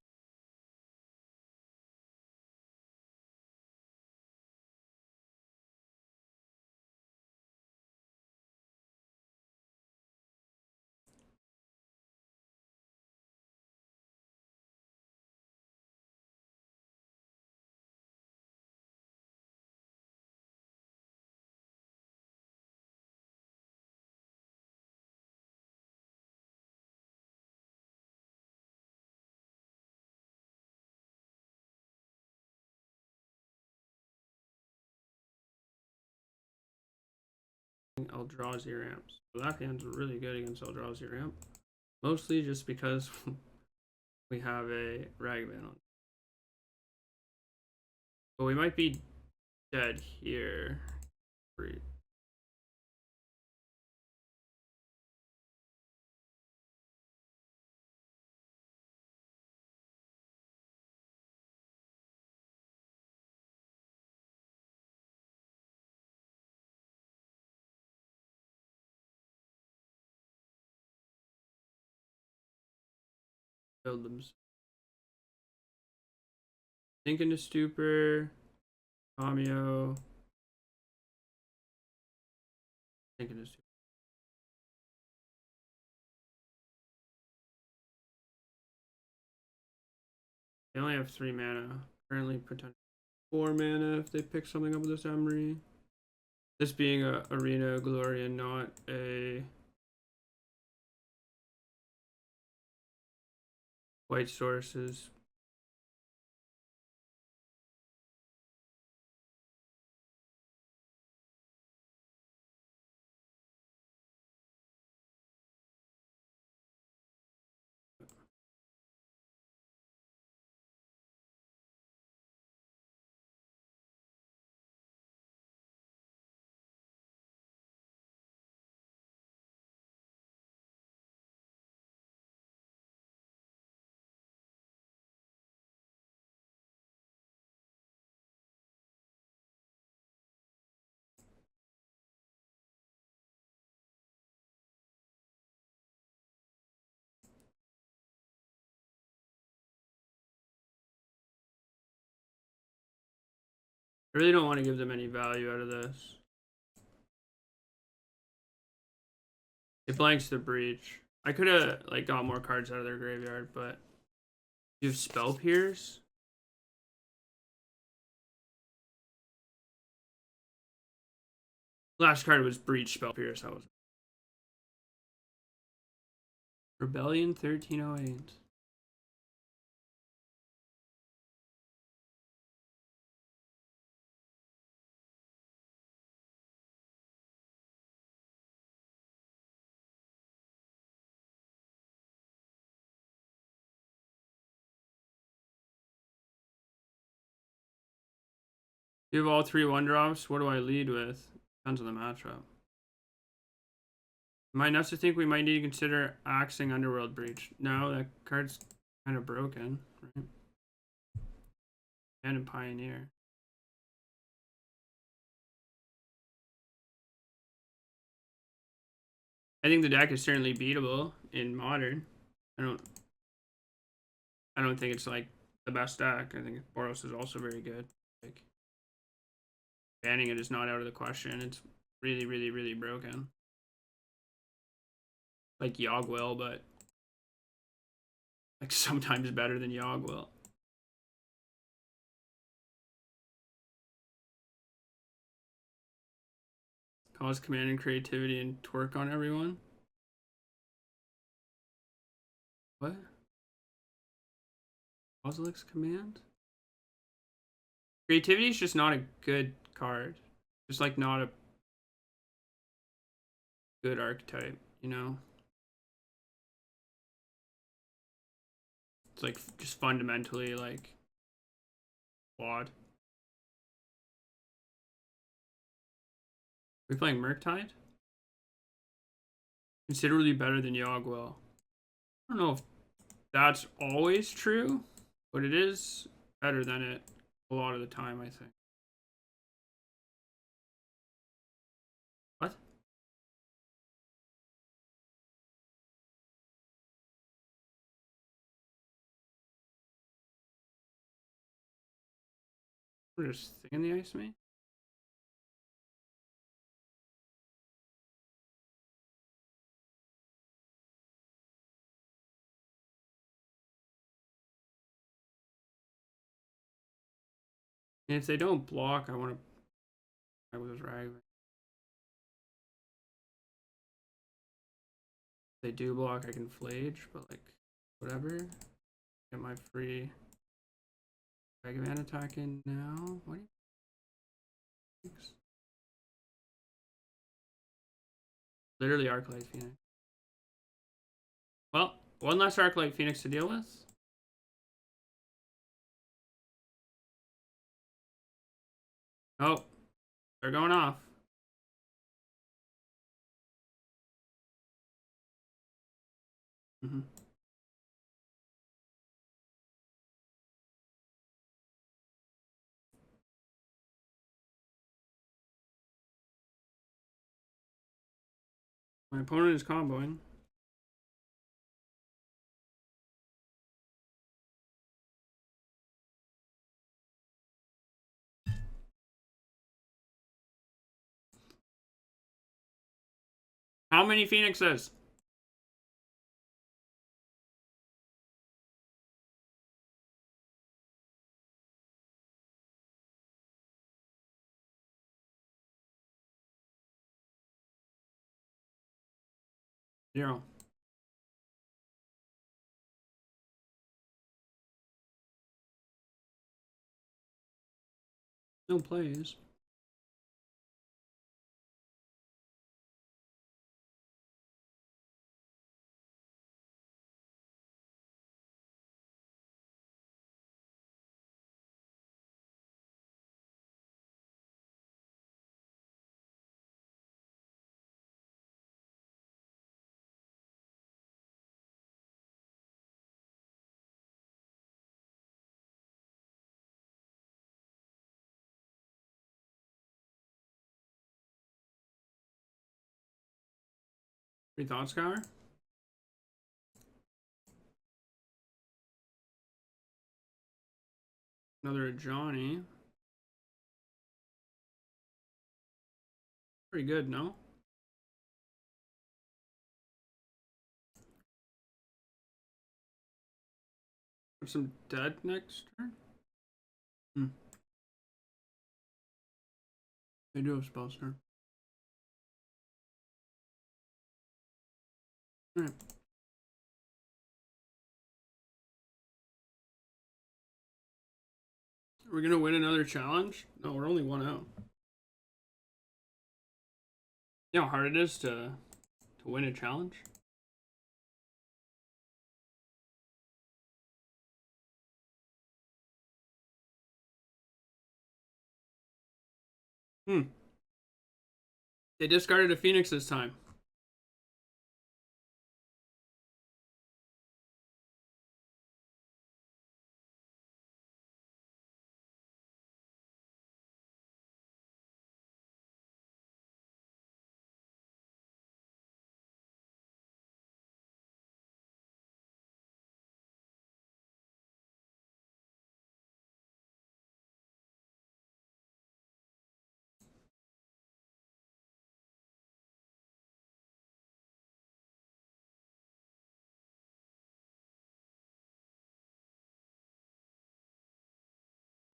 Eldrazi ramps. So that hand's really good against Eldrazi ramp. Mostly just because we have a Ragavan on. But we might be dead here. Build them. Sink into Stupor. Cameo. Sink into Stupor. They only have 3 mana. Currently potentially 4 mana if they pick something up with this Emery. This being a Arena Glory and not a white sources. I really don't want to give them any value out of this. It blanks the Breach. I could have like got more cards out of their graveyard, but you have Spell Pierce. Last card was Breach, Spell Pierce. That was Rebellion 1308. You have all 3 1-drops. What do I lead with? Depends on the matchup. Am I nuts to think we might need to consider axing Underworld Breach? No, that card's kind of broken, right? And in Pioneer. I think the deck is certainly beatable in Modern. I don't think it's like the best deck. I think Boros is also very good. Like, banning it is not out of the question. It's really, really, really broken. Like Yawgmoth, but Like sometimes better than Yawgmoth. Cause command and creativity and twerk on everyone. What? Kozilek's command? Creativity is just not a good card. Just like not a good archetype, you know? It's like just fundamentally like flawed. We playing Murktide? Considerably better than Yawgmoth. I don't know if that's always true, but it is better than it a lot of the time, I think. What? What is thing in the ice me? And if they don't block, I want to. I was right. If they do block, I can flage, but like, whatever. Get my free Mega Man attack in now. What? Literally Arclight Pheonix. Well, one less Arclight Pheonix to deal with. Oh, they're going off. Mm-hmm. My opponent is comboing. How many Phoenixes? Zero. No plays. Free Thought Scour. Another Johnny. Pretty good, no? Have some dead next turn? Hmm. They do have spell turn. Alright. Are we gonna win another challenge? No, we're only one out. You know how hard it is to win a challenge? Hmm. They discarded a Phoenix this time.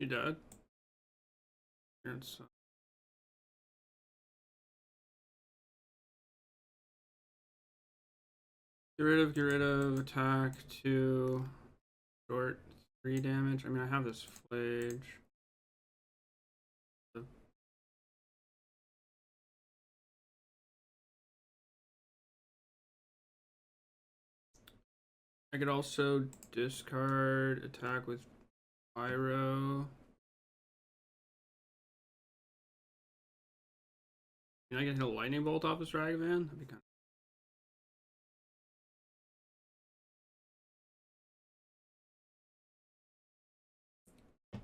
You dead? It's, get rid of attack 2, short 3 damage. I mean, I have this flage. I could also discard attack with pyro. Can I get hit a lightning bolt off this Ragavan? That'd be kind of...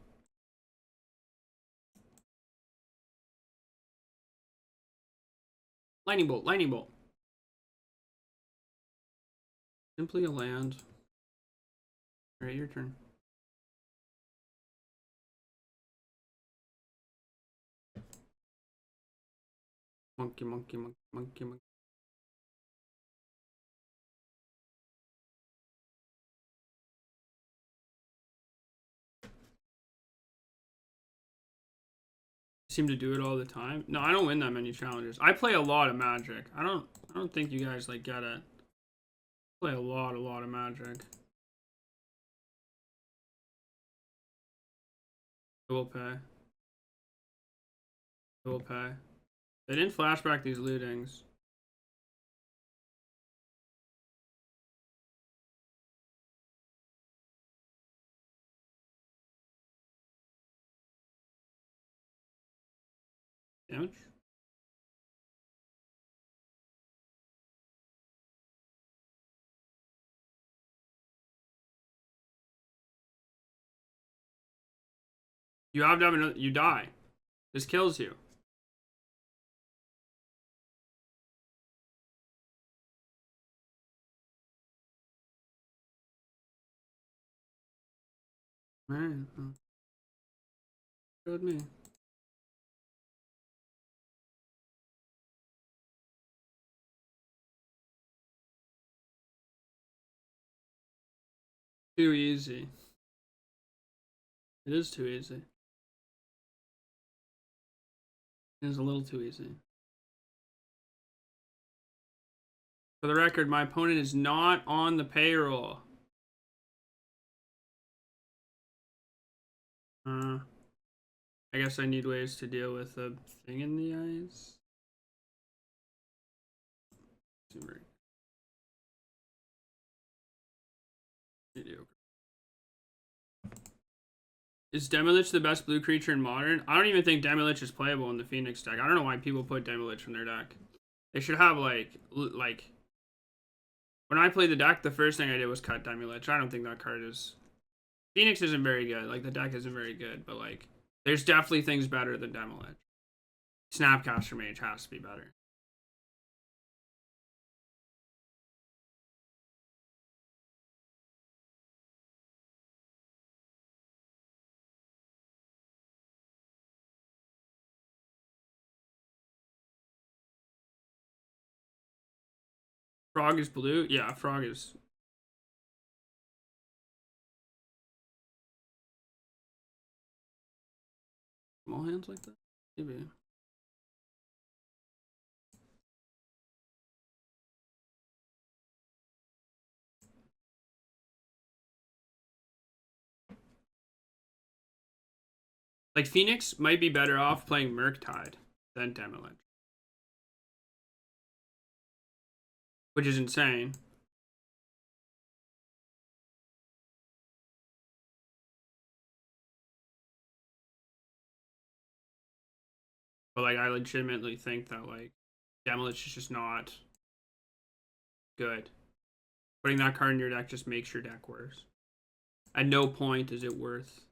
Lightning bolt, lightning bolt. Simply a land. Alright, your turn. Monkey, monkey, monkey, monkey, monkey. Seem to do it all the time. No, I don't win that many challenges. I play a lot of Magic. I don't think you guys like get it. I play a lot of Magic. It will pay. It will pay. They didn't flashback these lootings. Damage? You have to have another. You die. This kills you. Man. Showed me. Too easy. It is too easy. It is a little too easy. For the record, my opponent is not on the payroll. I guess I need ways to deal with a thing in the eyes. Mediocre. Is Demilich the best blue creature in Modern? I don't even think Demilich is playable in the Pheonix deck. I don't know why people put Demilich in their deck. They should have like when I played the deck, the first thing I did was cut Demilich. I don't think that card is... Pheonix isn't very good. Like, the deck isn't very good, but like, there's definitely things better than Demilich. Snapcaster Mage has to be better. Frog is blue? Yeah, Frog is... Small hands like that? Maybe. Like, Pheonix might be better off playing Murktide than Demilich. Which is insane. But like, I legitimately think that like Demilich is just not good. Putting that card in your deck just makes your deck worse. At no point is it worth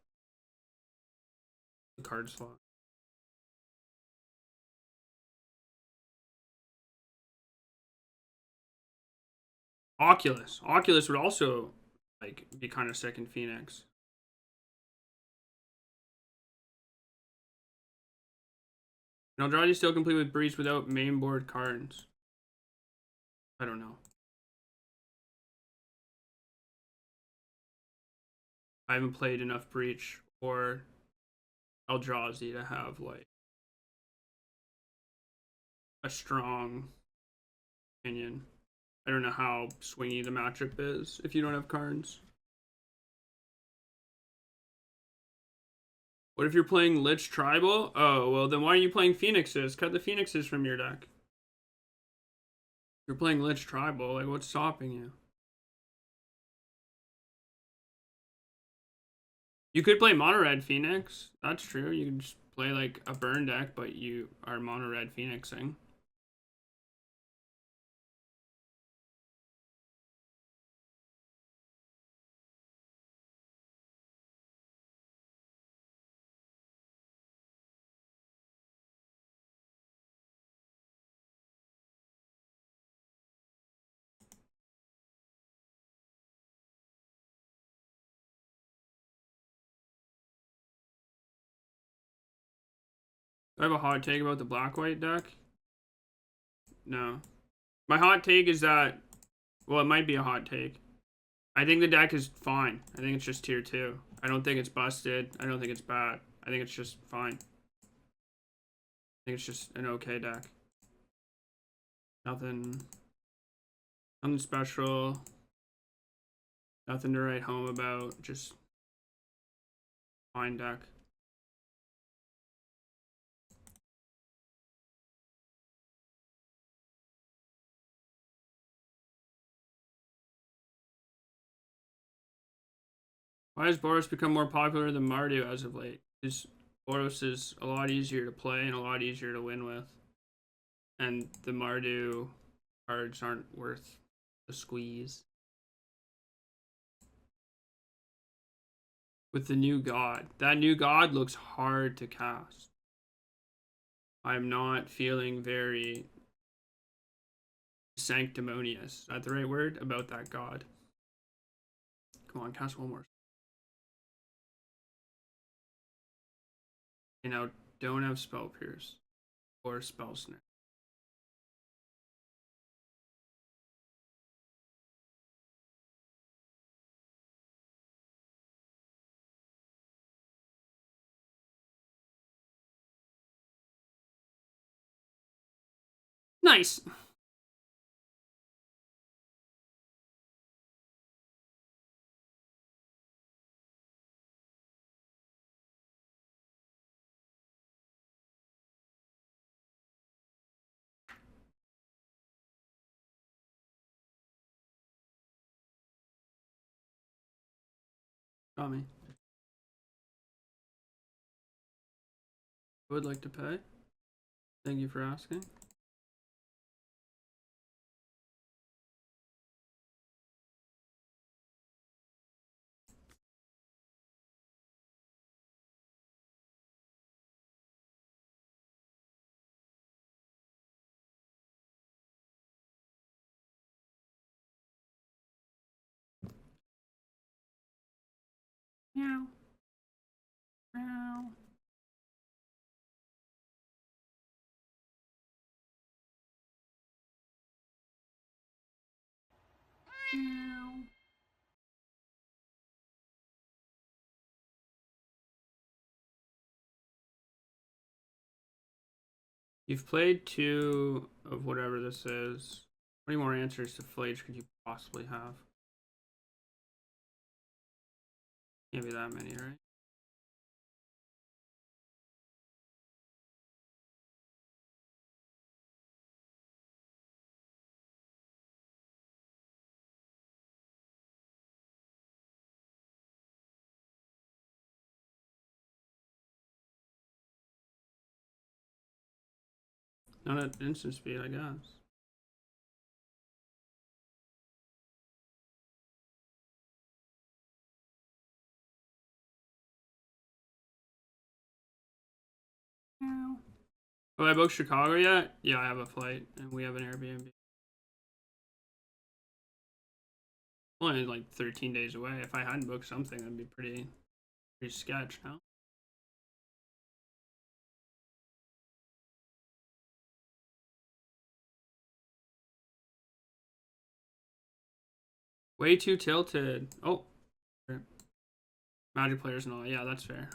the card slot. Oculus. Oculus would also like be kind of sick in Pheonix. Now, Eldrazi still complete with Breach without main board cards. I don't know. I haven't played enough Breach or Eldrazi to have like a strong opinion. I don't know how swingy the matchup is if you don't have cards. What if you're playing Lich Tribal? Oh, well then why are you playing Phoenixes? Cut the Phoenixes from your deck. If you're playing Lich Tribal, like what's stopping you? You could play Mono Red Phoenix. That's true. You can just play like a burn deck, but you are Mono Red Phoenixing. Do I have a hot take about the black-white deck? No. My hot take is that, well, it might be a hot take. I think the deck is fine. I think it's just tier 2. I don't think it's busted. I don't think it's bad. I think it's just fine. I think it's just an okay deck. Nothing special. Nothing to write home about. Just fine deck. Why has Boros become more popular than Mardu as of late? Because Boros is a lot easier to play and a lot easier to win with. And the Mardu cards aren't worth the squeeze. With the new god. That new god looks hard to cast. I'm not feeling very sanctimonious. Is that the right word? About that god. Come on, cast one more. You know, don't have Spell Pierce or Spell Snare. Nice. Got me. Would like to pay. Thank you for asking. Meow. Meow. Meow. You've played 2 of whatever this is. How many more answers to Flage could you possibly have? Can't be that many, right? Not at instant speed, I guess. Meow. Oh, I booked Chicago yet? Yeah, I have a flight, and we have an Airbnb. Only like 13 days away. If I hadn't booked something, that'd be pretty sketch, no? Way too tilted. Oh. Magic players and all. Yeah, that's fair.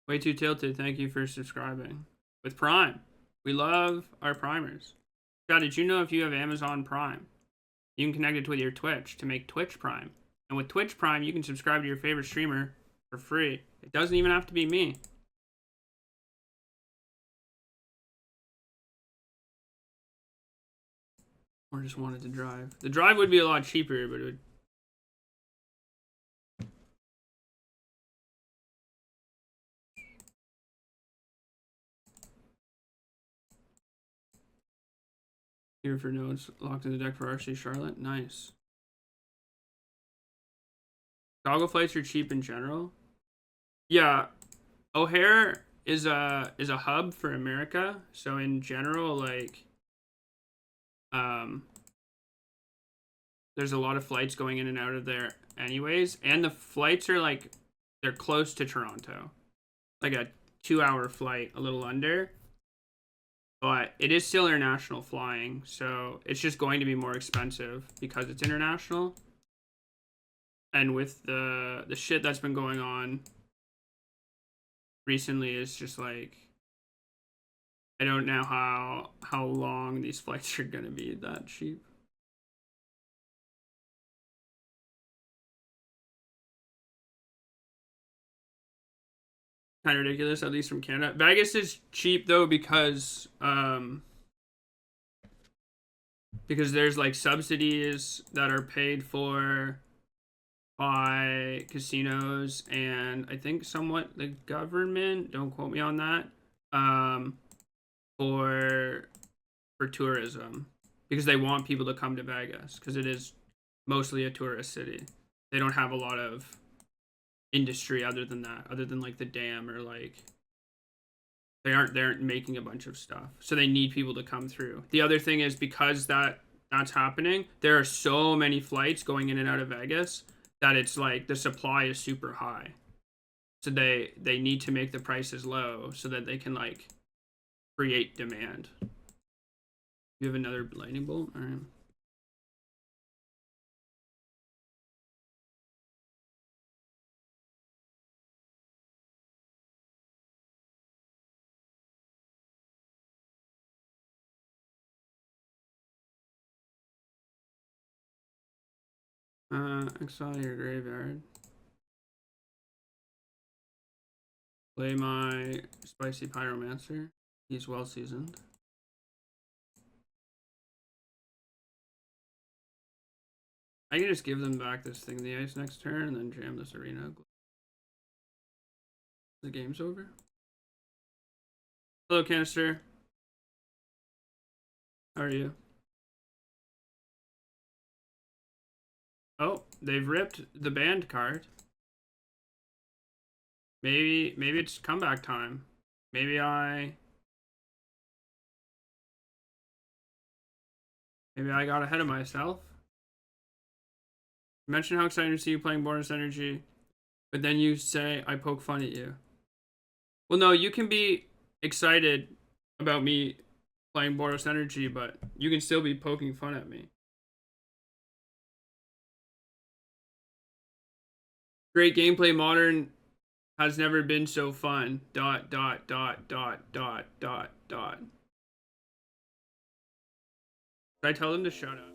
Way too tilted. Thank you for subscribing. With Prime. We love our primers. Scott, did you know if you have Amazon Prime, you can connect it with your Twitch to make Twitch Prime? And with Twitch Prime, you can subscribe to your favorite streamer for free. It doesn't even have to be me. Or just wanted to drive. The drive would be a lot cheaper, but it would... Here for notes. Locked in the deck for RC Charlotte. Nice. Goggle flights are cheap in general. Yeah. O'Hare is a hub for America. So in general, like... there's a lot of flights going in and out of there anyways. And the flights are like... They're close to Toronto. Like a 2-hour flight, a little under. But it is still international flying, so it's just going to be more expensive because it's international. And with the shit that's been going on recently, is just like, I don't know how long these flights are gonna be that cheap. Kind of ridiculous, at least from Canada. Vegas is cheap though because there's like subsidies that are paid for by casinos and I think somewhat the government, don't quote me on that, for tourism, because they want people to come to Vegas because it is mostly a tourist city. They don't have a lot of industry other than that, other than like the dam, or like they aren't making a bunch of stuff, so they need people to come through. The other thing is, because that's happening, there are so many flights going in and out of Vegas that it's like the supply is super high, so they need to make the prices low so that they can like create demand. You have another lightning bolt? All right. Exile your graveyard. Play my spicy pyromancer. He's well seasoned. I can just give them back this thing, the ice, next turn, and then jam this arena. The game's over. Hello, Canister. How are you? Oh, they've ripped the banned card. Maybe it's comeback time. Maybe I got ahead of myself. You mentioned how excited to see you playing Boros Energy, but then you say I poke fun at you. Well, no, you can be excited about me playing Boros Energy, but you can still be poking fun at me. Great gameplay. Modern has never been so fun. ... Should I tell them to shut up?